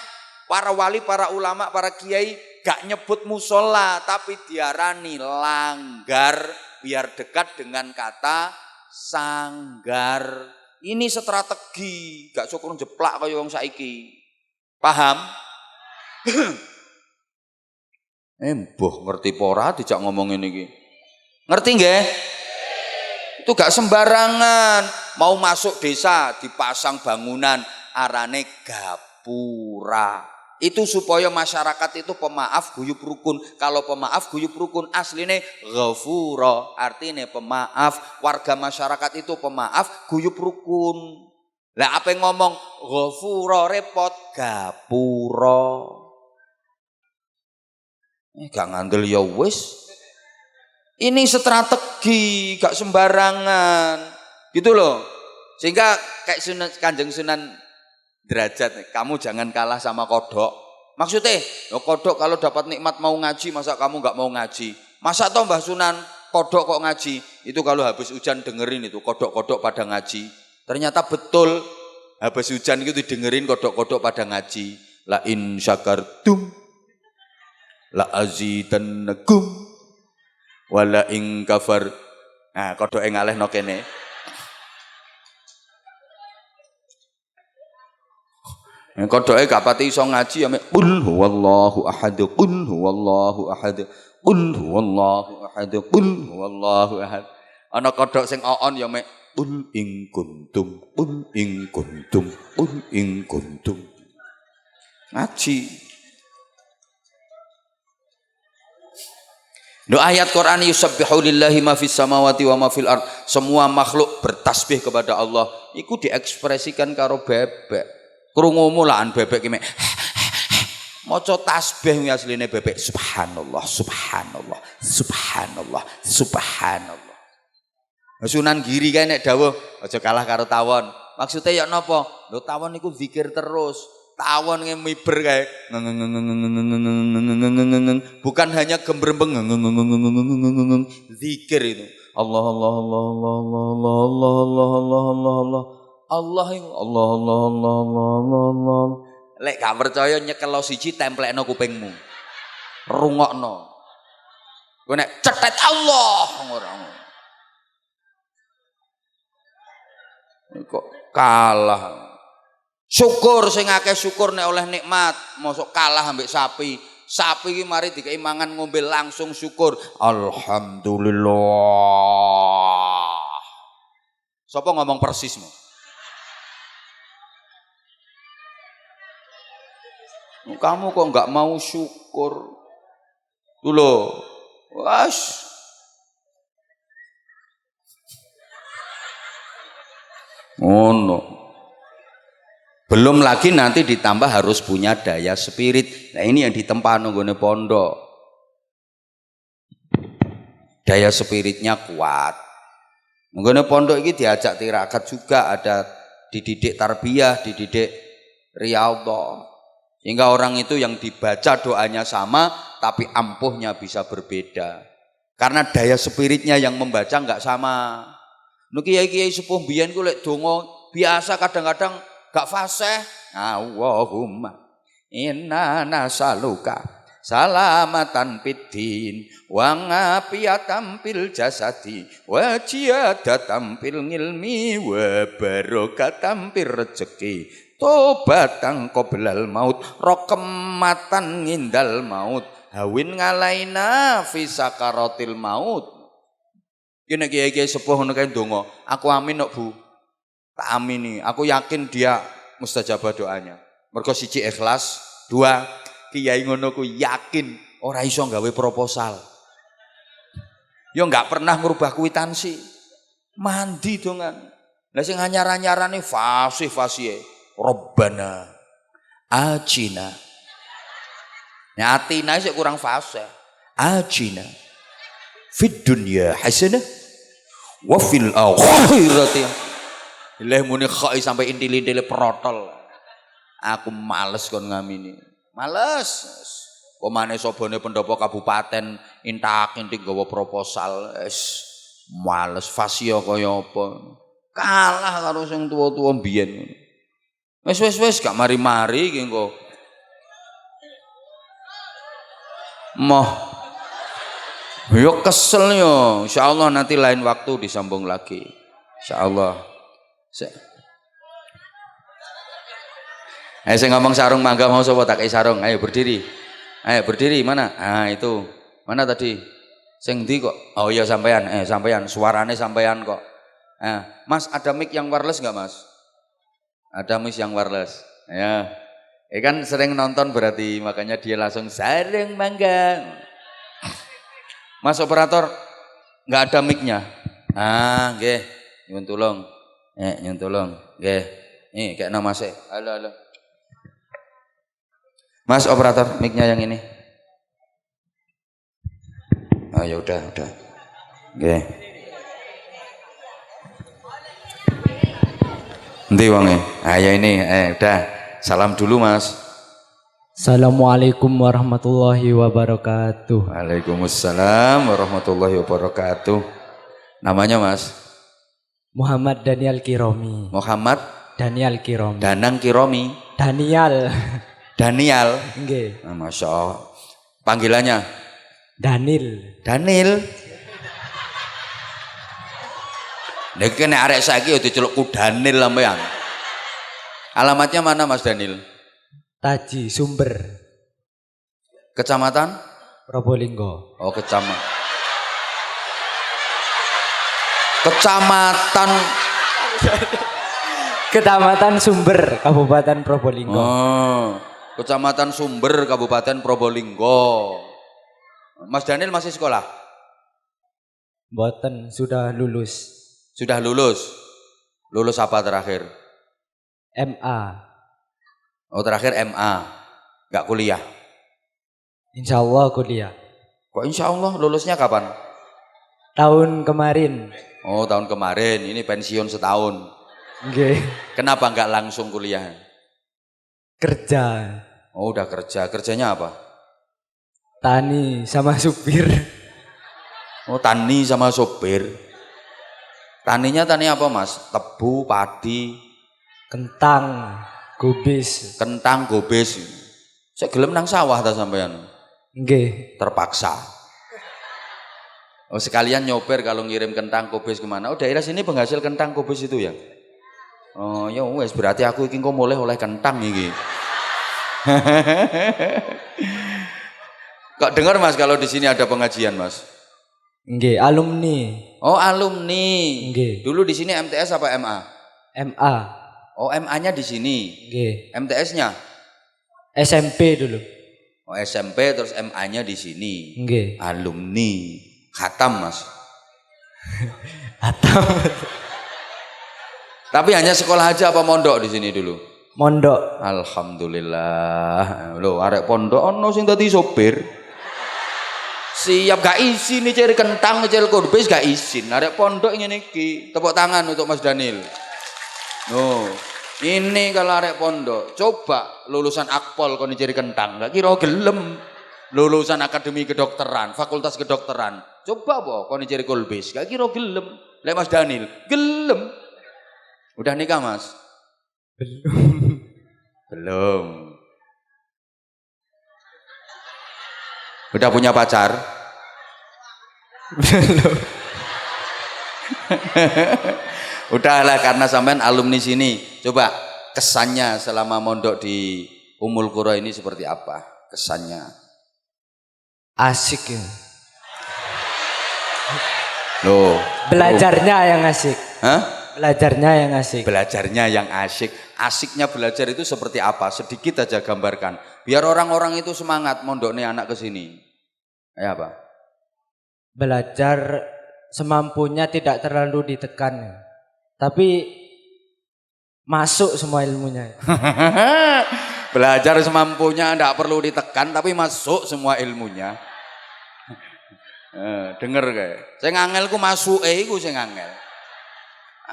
para wali, para ulama, para kiai gak nyebut musola tapi diarani langgar biar dekat dengan kata sanggar. Ini strategi, gak syukur jeplak kaya wong saiki. Paham? Mbah ngerti pora dijak ngomongin iki. Ngerti nggih? Itu gak sembarangan. Mau masuk desa dipasang bangunan arane gapura. Itu supaya masyarakat itu pemaaf guyub rukun. Kalau pemaaf guyub rukun asline ghafura, artinya pemaaf. Warga masyarakat itu pemaaf guyub rukun. Lah apa yang ngomong ghafura repot gapura. Gak ngandel ya wis. Ini strategi, gak sembarangan. Gitu loh. Sehingga kayak Kanjeng Sunan Derajat, kamu jangan kalah sama kodok. Maksudnya, kodok kalau dapat nikmat mau ngaji, masa kamu gak mau ngaji? Masa toh Mbah Sunan kodok kok ngaji? Itu kalau habis hujan dengerin itu kodok-kodok pada ngaji. Ternyata betul habis hujan itu didengerin kodok-kodok pada ngaji. La in syakartum la azidannakum wala in kafar. Nah, kodok yang ngaleh no kene. Yang kodoke gak pati iso ngaji ya mek qul huwallahu ahad, qul huwallahu ahad, qul huwallahu ahad, qul huwallahu ahad. Ana kodok sing oon ya mek qul ing kuntum, qul ing kuntum, qul ing kuntum. Ngaji. Do ayat Quran yusabbihu lillahi ma fis samawati wa ma fil ard. Semua makhluk bertasbih kepada Allah. Iku diekspresikan karo bebek. Krungumu laan bebek ki mek maca tasbih asline bebek subhanallah subhanallah subhanallah subhanallah. Sunan Giri kae nek dawuh aja kalah karo tawon. Maksudnya ya napa? Lho tawon niku zikir terus. Tawon miber kae. Bukan hanya gembrembeng zikir itu. Allah Allah Allah Allah Allah Allah Allah Allah Allah Allah Allah Allah Allah Allah Allah Allah. Lek gak percaya nyekelo siji templekno kupingmu. Rungokno. Kowe nek cetet Allah ora. Kok kalah. Syukur sing akeh syukur nek oleh nikmat, mosok kalah ambek sapi. Sapi iki mari dikei mangan ngombe langsung syukur. Alhamdulillah. Sapa ngomong persismu? Kamu kok nggak mau syukur? Dulu, was. Oh no. Belum lagi nanti ditambah harus punya daya spirit. Nah ini yang ditempa nunggone pondok. Daya spiritnya kuat. Nunggone pondok ini diajak tirakat juga, ada dididik tarbiyah, dididik riyadhah. Sehingga orang itu yang dibaca doanya sama, tapi ampuhnya bisa berbeda. Karena daya spiritnya yang membaca nggak sama. Nu kiai-kiai sepuh biyen ku lek donga biasa kadang-kadang gak fasih. Allahumma inna nasaluka salamatan fiddin wa ngafiyatan fil jasadi wa jiyadatan fil ilmi wa barakatan fil rezeki tobatan qoblal maut rokematan ngindal maut hawin ngalaina fi sakaratil maut. Kene kiai-kiai sepuh ngono kae ndonga, aku amin kok Bu. Tak amini, aku yakin dia mustajabah doanya. Mergo siji ikhlas, dua kiai ngono ku yakin ora iso gawe proposal. Yo enggak pernah ngrubah kwitansi. Mandi dongan. Lah sing anyar-anyarane fasih-fasih. Rabbana ajina. Ya atina sik kurang fasih. Ajina fid dunya hasanah wa fil akhirati. Ileh muni khai sampai intil-intile protol. Aku males kon ngamini. Males. Pemane sobone pendopo kabupaten intak-intik gawa proposal. Males fasya kaya apa. Kalah karo sing tuwa-tuwa mbiyen. Wis gak mari-mari iki engko. Moh yo kesel yo. Insyaallah nanti lain waktu disambung lagi. Insyaallah. Ayo saya ngomong sarung mangga mau sapa tak sarung. Ayo berdiri. Ayo berdiri mana? Ah itu. Mana tadi? Sing ndi kok? Oh iya sampean. Sampean suarane sampean kok. Mas ada mic yang wireless enggak, Mas? Ada mic yang wireless. Ya. Kan sering nonton berarti makanya dia langsung sarung mangga. Mas operator enggak ada mic-nya. Nggih. Nyuwun tulung. Nyuwun tulung. Nggih. Nih kayak nama saya. Halo. Mas operator mic-nya yang ini. Oh ya udah. Nggih. Endi wonge? Ya ini, udah. Salam dulu, Mas. Assalamualaikum warahmatullahi wabarakatuh. Waalaikumsalam warahmatullahi wabarakatuh. Namanya, Mas? Muhammad Daniel Kiromi. Muhammad Daniel Kiromi. Danang Kiromi. Daniel. Nggih. Masya Allah. Panggilannya? Danil. Nek kene arek saiki yo dicelukku Danil sampean. Alamatnya mana Mas Danil? Taji Sumber. Kecamatan? Probolinggo. Oh, Kecamatan Sumber, Kabupaten Probolinggo. Oh, Kecamatan Sumber, Kabupaten Probolinggo. Mas Daniel masih sekolah? Mboten, sudah lulus. Sudah lulus? Lulus apa terakhir? MA. Oh, terakhir MA. Enggak kuliah? Insya Allah kuliah. Kok insya Allah lulusnya kapan? Tahun kemarin. Oh, tahun kemarin. Ini pensiun setahun. Nggih. Kenapa enggak langsung kuliah? Kerja. Oh, udah kerja. Kerjanya apa? Tani sama supir. Oh, tani sama sopir. Taninya tani apa, Mas? Tebu, padi, kentang, gobis. Kentang, gobis. Saya gelem nang sawah ta sampean? Nggih. Terpaksa. Oh, sekalian nyopir kalau ngirim kentang gobis kemana? Oh, daerah sini penghasil kentang gobis itu ya? Oh, ya wes berarti aku iki kok mulai oleh kentang iki. Kok dengar Mas kalau di sini ada pengajian, Mas? Nggih, alumni. Oh, alumni. Nggih. Dulu di sini MTS apa MA? MA. Oh, MA-nya di sini. Nggih. MTS-nya? SMP dulu. Oh, SMP terus MA-nya di sini. Nggih. Alumni. Khatam, Mas. Atau Tapi hanya sekolah aja apa mondok di sini dulu? mondok. Alhamdulillah. Loh, arek pondok ono sing dadi sopir. Siap gak izin nih cari kentang ngecel kurbis gak izin. Arek pondok ngene iki. Tepuk tangan untuk Mas Daniel. No. Ini kalau arek pondok, coba lulusan Akpol kon cari kentang, gak kira gelem. Lulusan akademi kedokteran, fakultas kedokteran, coba apa kon cari kurbis, gak kira gelem. Lek Mas Daniel, gelem. Udah nikah, Mas? Belum. Udah punya pacar? Belum. Udahlah, karena sampean alumni sini. Coba kesannya selama mondok di Ummul Qura ini seperti apa? Kesannya? Asik ya. Loh, Belajarnya yang asik. hah? Belajarnya yang asik. Belajarnya yang asik. Asiknya belajar itu seperti apa? Sedikit aja gambarkan. Biar orang-orang itu semangat mondoknya anak ke sini. Kayak apa? Belajar semampunya, tidak terlalu ditekan. Tapi masuk semua ilmunya. Belajar semampunya, tidak perlu ditekan, tapi masuk semua ilmunya. Denger kayak. Saya ngangel ku masuk ku saya ngangel.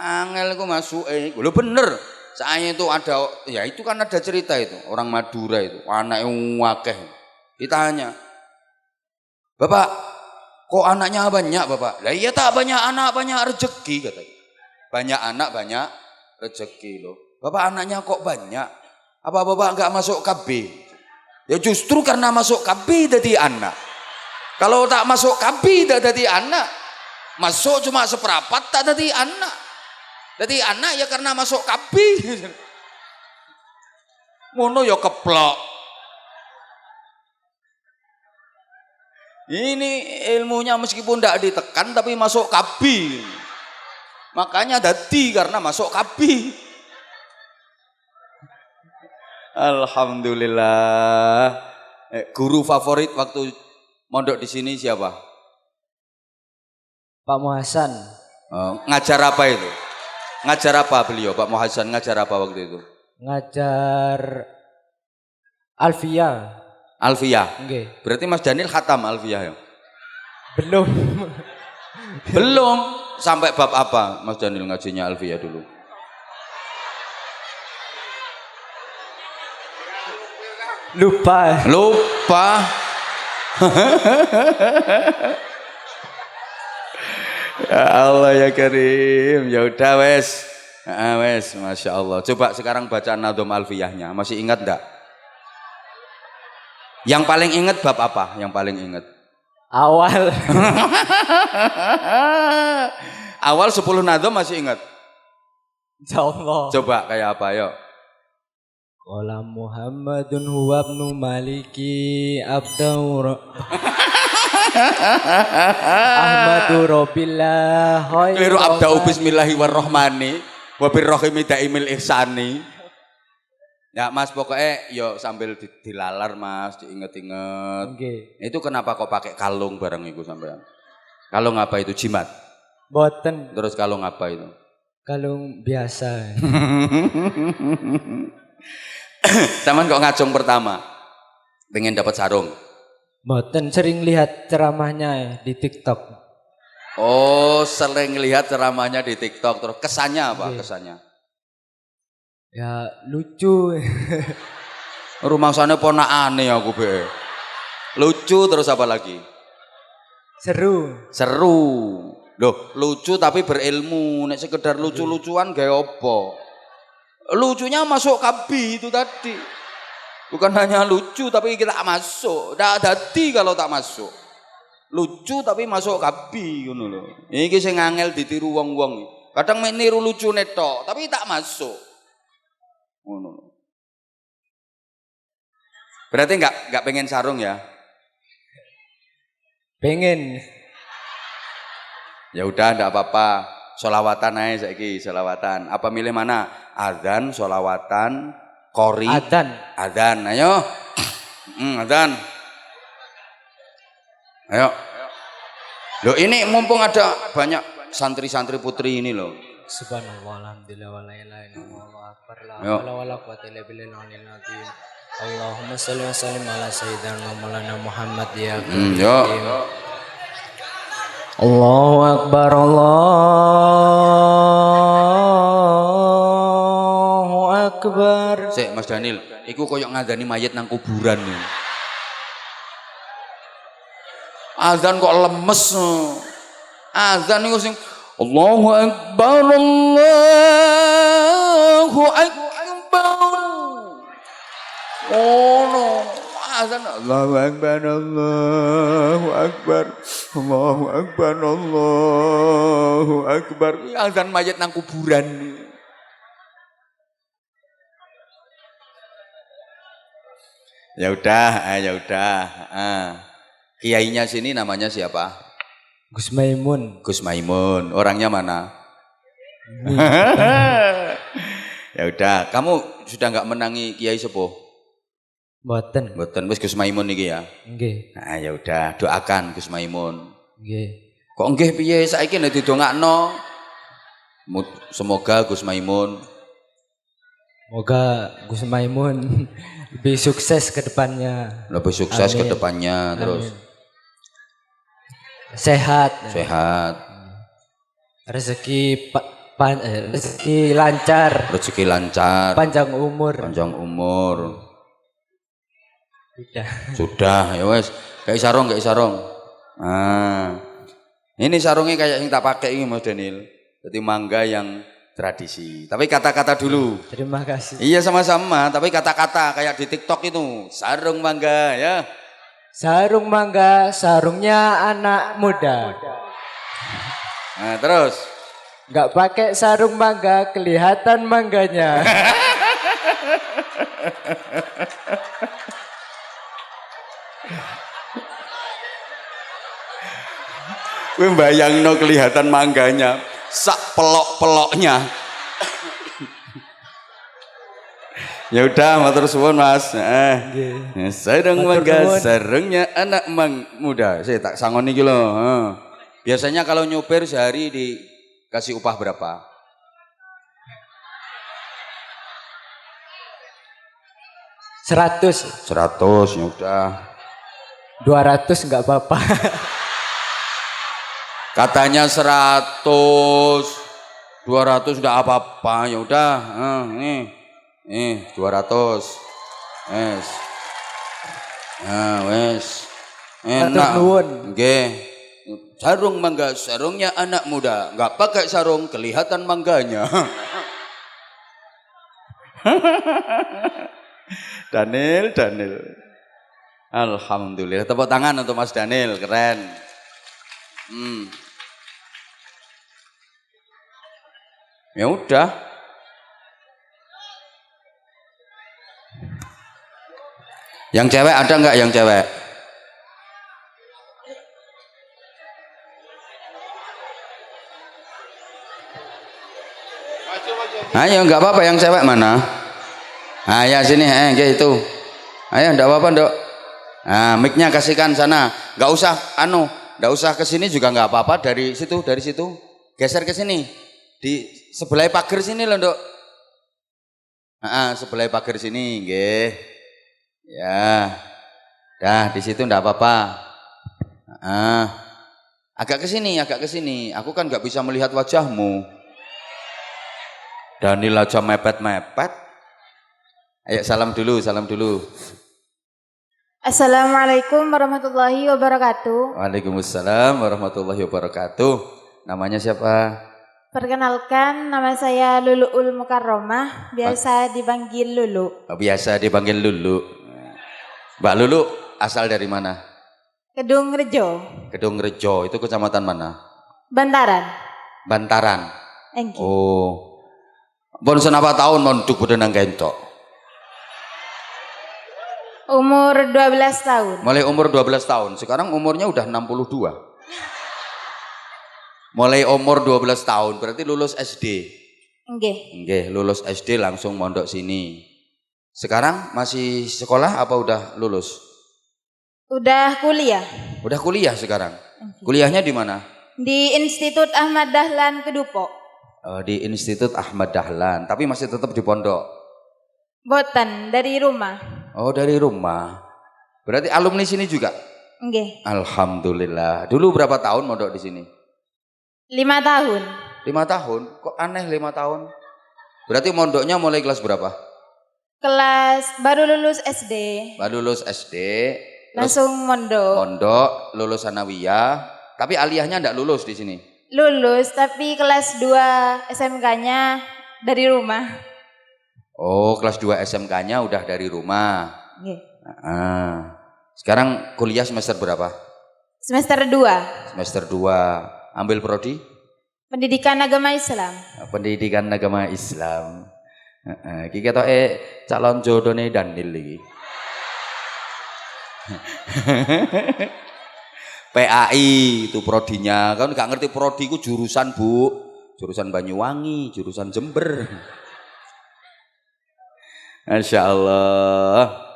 Angel ku masuk ku. Lo bener. Saya itu ada, ya itu kan ada cerita itu. Orang Madura itu, anaknya wakeh. Ditanya, Bapak, kok anaknya banyak Bapak? Lah iya tak, banyak anak banyak rezeki katanya. Banyak anak banyak rezeki loh. Bapak anaknya kok banyak? Apa Bapak enggak masuk KB? Ya justru karena masuk KB jadi anak. Kalau tak masuk KB tidak jadi anak. Masuk cuma seperapat tak jadi anak. Jadi anak ya karena masuk KB. Ngono ya keplok. Ini ilmunya meskipun tidak ditekan tapi masuk KB. Makanya dadi karena masuk KB. Alhamdulillah. Guru favorit waktu mondok di sini siapa? Pak Muhasan. Ngajar apa itu? Ngajar apa beliau? Pak Muhasan ngajar apa waktu itu? Ngajar Alfia. Alfiyah. Nggih. Berarti Mas Daniel khatam Alfiyah ya? Belum. Belum. Sampai bab apa Mas Daniel ngajinya Alfiyah dulu? Lupa. Lupa. Ya Allah ya Karim. Ya udah wes. Wes, Masya Allah. Coba sekarang baca Nadhum Alfiyahnya. Masih ingat enggak? Yang paling ingat bab apa? Yang paling ingat? Awal. Awal 10 Nadhum masih ingat? Insyaallah. Coba kayak apa yuk? Qala Muhammadun huwa ibnu Maliki abdahu Ahmadu Rabbillah. Keliru abda'u bismillahirrahmani wa birrahimi daimil ihsani. Ya Mas, pokoknya yo sambil dilalar Mas, diinget-inget. Nggih. Itu kenapa kok pakai kalung bareng itu sampean? Kalung apa itu? Jimat. Boten. Terus kalung apa itu? Kalung biasa. Taman kok ngacung pertama? Pengen dapat sarung. Boten, sering lihat ceramahnya di TikTok. Oh, sering lihat ceramahnya di TikTok. Terus kesannya apa? Nggih. Kesannya? Ya lucu. Rumah sana ponakane aku be. Lucu terus apa lagi? Seru. Seru. Loh, lucu tapi berilmu. Nek sekedar lucu-lucuan gawe apa? Lucunya masuk kabi itu tadi. Bukan hanya lucu tapi kita masuk. Ndak dadi kalau tak masuk. Lucu tapi masuk kabi ngono lho. Iki sing angel ditiru wong-wong. Kadang mek niru lucune tok, tapi tak masuk. Ngono. Berarti enggak pengen sarung ya? Pengen. Ya udah enggak apa-apa. Sholawatan aja saiki, sholawatan. Apa milih mana? Adzan, sholawatan, Kori. Adzan. Adzan, ayo. Adzan. Ayo. Loh ini mumpung ada banyak santri-santri putri ini loh. Subhanallah, alhamdulillah, wa la ilaha illallah, Allahu akbar, la Ayo. haula wala quwwata illa billahil aliyyil azim. Allahumma shalli wa sallim ala sayyidina Maulana Muhammad ya karim. Yo. Allahu akbar, Allahu akbar. Sik Mas Daniel, iku koyo ngandani mayit nang kuburan nih. Azan kok lemes. Azan iku sing Allahu akbar, Allahu akbar. Oh no. Azan Allahu akbar, Allahu akbar. Allahu akbar, Allahu akbar. Azan mayit nang kuburan. Ya udah. Kiainya sini namanya siapa? Gus Maimun. Gus Maimun. Orangnya mana? Ya udah, kamu sudah nggak menangi Kiai Sepuh? Mboten. Mboten, wis Gus Maimun iki ya. Nggih. Nah, ya udah, doakan Gus Maimun. Nggih. Kok nggih piye saiki nek didongakno? Semoga Gus Maimun Semoga Gus Maimun lebih sukses ke depannya. lebih sukses ke Amin. depannya terus. Amin. Sehat. Rezeki rezeki lancar. Rezeki lancar. Panjang umur. Panjang umur. Sudah. Sudah, ya wes. Kayak sarung. Nah. Ini sarungnya kayak yang tak pakai ini Mas Daniel. Jadi mangga yang tradisi. Tapi kata-kata dulu. Terima kasih. Iya sama-sama, tapi kata-kata kayak di TikTok itu. Sarung mangga ya. Sarung mangga, sarungnya anak muda. Nah, terus. Nggak pakai sarung mangga, kelihatan mangganya. Kowe bayangno kelihatan mangganya, sak pelok-peloknya. Ya udah, matur suwun Mas. Sarung mangga, sarungnya anak muda. Saya tak sangon iki lho. Biasanya kalau nyupir sehari dikasih upah berapa? 100. 100, ya udah. 200 nggak apa-apa. Katanya 100, 200 udah apa-apa. Ya udah, nih 200. Wes. Nah, wes. Enak. Nggih. Sarung mangga, sarungnya anak muda. Enggak pakai sarung, kelihatan mangganya. Daniel. Alhamdulillah. Tepuk tangan untuk Mas Daniel, keren. Ya udah. Yang cewek ada enggak yang cewek? Ayo enggak apa-apa yang cewek mana? Ah ya sini, kayak itu. Ayo enggak apa-apa, Dok. Nah, mic-nya kasihkan sana. Enggak usah enggak usah ke sini juga enggak apa-apa, dari situ. Geser ke sini. Di sebelah pagar sini loh, Dok. Sebelah pagar sini, nggih. Ya. Dah, di situ enggak apa-apa. Agak ke sini. Aku kan enggak bisa melihat wajahmu. Daniel aja mepet-mepet. Ayo salam dulu. Assalamualaikum warahmatullahi wabarakatuh. Waalaikumsalam warahmatullahi wabarakatuh. Namanya siapa? Perkenalkan, nama saya Luluul Mukarromah, biasa dipanggil Lulu. Biasa dipanggil Lulu. Mbak Lulu asal dari mana? Kedung Rejo. Kedung Rejo, itu kecamatan mana? Bantaran. Engki. Oh. Pun senapa tahun mon duk nang kentok? Umur 12 tahun. Mulai umur 12 tahun. Sekarang umurnya udah 62. Mulai umur 12 tahun berarti lulus SD. Nggih. Nggih, lulus SD langsung mondok sini. Sekarang masih sekolah apa udah lulus? Udah kuliah Udah kuliah sekarang. Kuliahnya di mana? di Institut Ahmad Dahlan Kedupo. Di Institut Ahmad Dahlan, tapi masih tetap di pondok. Boten dari rumah. Oh, dari rumah. Berarti alumni sini juga? Nggih. Alhamdulillah. Dulu berapa tahun mondok di sini? 5 tahun. 5 tahun? Kok aneh 5 tahun? Berarti mondoknya mulai kelas berapa? Kelas baru lulus SD. Baru lulus SD, terus Langsung mondok. mondok, lulus sanawiyah, tapi aliyahnya enggak lulus di sini. Lulus tapi kelas 2 SMK-nya dari rumah. Oh, kelas 2 SMK-nya udah dari rumah. Nggih. Sekarang kuliah semester berapa? Semester 2. Semester 2. Ambil prodi? Pendidikan Agama Islam. Pendidikan Agama Islam. Iki ketoke calon jodone Daniel iki. PAI itu prodinya. Kan gak ngerti prodi ku jurusan, Bu. Jurusan Banyuwangi, jurusan Jember. Masya Allah.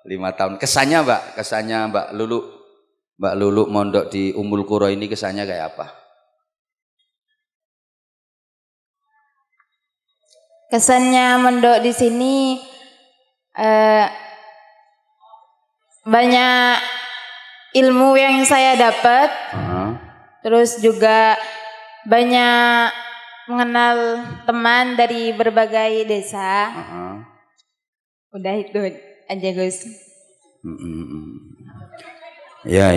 5 tahun. Kesannya Mbak, kesannya Mbak Lulu mondok di Ummul Qura ini kesannya kayak apa? Kesannya mondok di sini banyak ilmu yang saya dapat. Terus juga banyak mengenal teman dari berbagai desa. Udah itu aja Gus. Ya.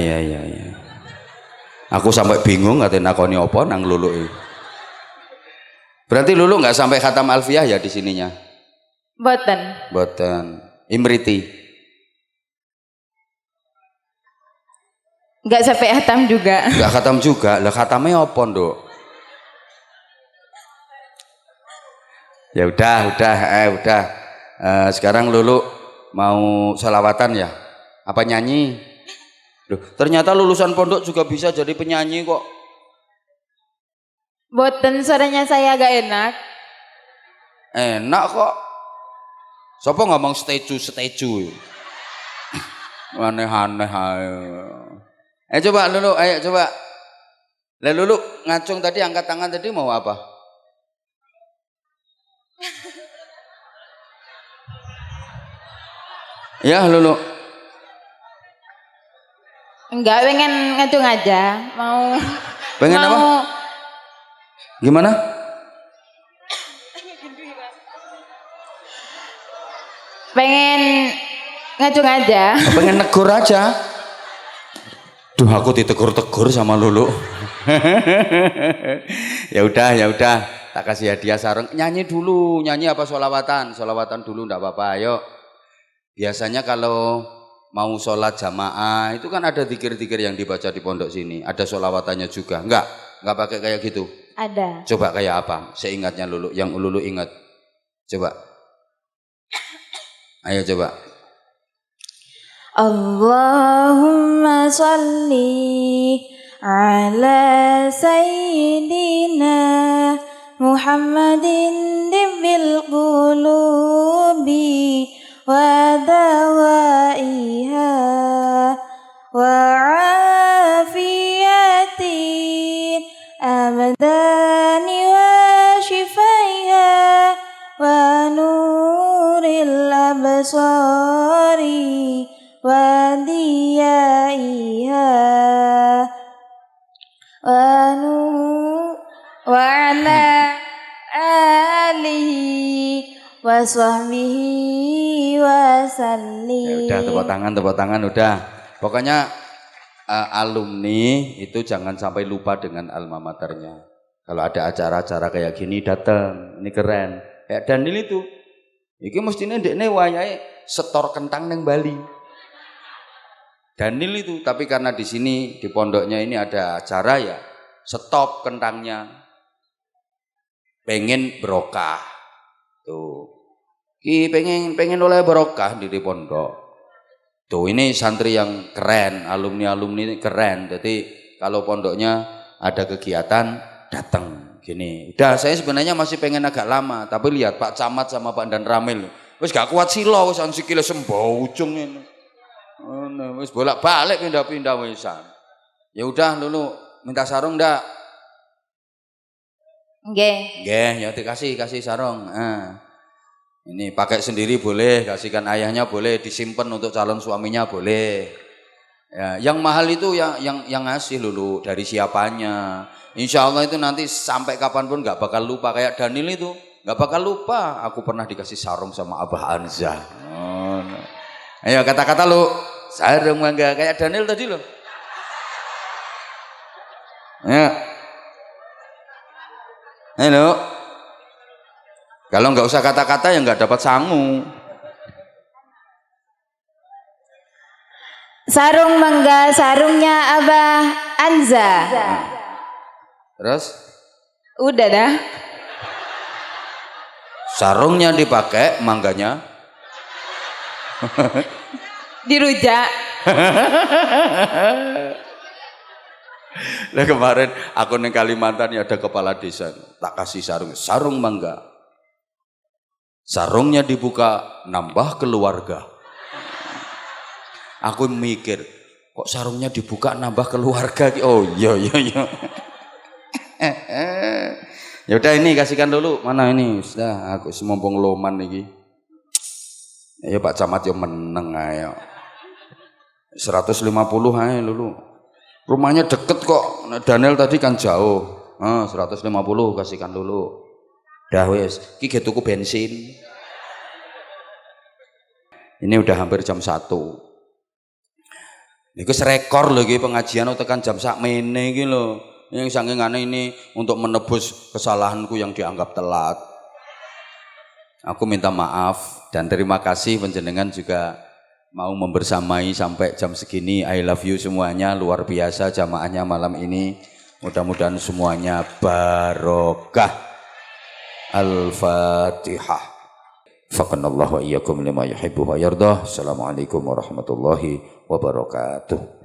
Aku sampai bingung ngatain nakoni apa nang Lulu ini. Berarti Lulu nggak sampai khatam alfiyah ya di sininya? Boten. Imriti? Nggak sampai khatam juga. Nggak khatam juga. Lah khatamnya apa Nduk? Ya udah. Sekarang Lulu mau sholawatan ya? Apa nyanyi? Loh, ternyata lulusan pondok juga bisa jadi penyanyi kok. Boten, suaranya saya agak enak. Enak kok. Siapa ngomong steju? Aneh-aneh ayo. Coba Lulu, ayo coba. Lah Lulu ngacung tadi, angkat tangan tadi mau apa? Ya Lulu. Enggak, pengen ngacung aja. Pengen apa? Gimana? Pengen ngacung aja. Pengen negur aja. Duh, aku ditegur-tegur sama Lulu. Ya udah. Tak kasih hadiah sarung. Nyanyi dulu. Nyanyi apa sholawatan? Sholawatan dulu enggak apa-apa. Ayo. Biasanya kalau mau sholat jamaah itu kan ada zikir-zikir yang dibaca di pondok sini. Ada sholawatannya juga. Enggak pakai kayak gitu. Ada. Coba kayak apa? Seingatnya Lulu, yang Lulu ingat. Coba. Ayo coba. Allahumma salli ala sayyidina Muhammadin dibbil qulubi wa dawaiha wa afiyatin abdani wa shifaiha wa nuril absari wa diyaiha wa ala alihi wa sahbihi wa sallim. Ya udah, tepuk tangan udah. Pokoknya alumni itu jangan sampai lupa dengan alma maternya. Kalau ada acara-acara kayak gini datang, ini keren. Kayak Daniel itu. Iki mestinya ndekne wayahe setor kentang neng Bali. Daniel itu, tapi karena di sini di pondoknya ini ada acara ya, stop kentangnya. Pengen berokah. Tuh. Ki pengen oleh berokah di pondok. Tuh, ini santri yang keren, alumni-alumni ini keren. Jadi kalau pondoknya ada kegiatan datang gini. Udah, saya sebenarnya masih pengen agak lama, tapi lihat Pak Camat sama Pak Dan Ramil Wis gak kuat sila wis sikile sembojong ngene. Ngono, wis bolak-balik pindah-pindah wisan. Ya udah Lulu, minta sarung ndak? Nggih. Nggih, ya kasih sarung. Ini pakai sendiri boleh, kasihkan ayahnya boleh, disimpan untuk calon suaminya boleh. Ya, yang mahal itu yang ngasih Lulu dari siapanya. Insya Allah itu nanti sampai kapanpun nggak bakal lupa kayak Daniel itu. Gak bakal lupa, aku pernah dikasih sarung sama Abah Anza. Oh, no. Ayo kata-kata lu, sarung mangga kayak Daniel tadi lo. Ya. Halo. Kalau nggak usah kata-kata ya nggak dapat sangu. Sarung mangga, sarungnya Abah Anza. Terus? Udah dah. Sarungnya dipakai, mangganya dirujak. Nah kemarin aku di Kalimantan ada kepala desa, tak kasih sarung mangga. Sarungnya dibuka, nambah keluarga. Aku mikir, kok sarungnya dibuka nambah keluarga? Oh iya. Ya udah ini kasihkan dulu. Mana ini? Sudah aku semumpung loman nih. Ya Pak Camat yo meneng ayo. 150 ae dulu. Rumahnya deket kok. Daniel tadi kan jauh. 150 kasihkan dulu. Dah wes, iki tuku bensin. Ini udah hampir jam 1. Iku rekor lho iki pengajian tekan jam sakmene iki lho. Yang saking aneh ini untuk menebus kesalahanku yang dianggap telat. Aku minta maaf dan terima kasih panjenengan juga mau membersamai sampai jam segini. I love you semuanya, luar biasa jamaahnya malam ini. Mudah-mudahan semuanya barokah. Al-Fatihah. Faqanallahu wa iyyakum lima yuhibbu wa yardah. Assalamualaikum warahmatullahi wabarakatuh.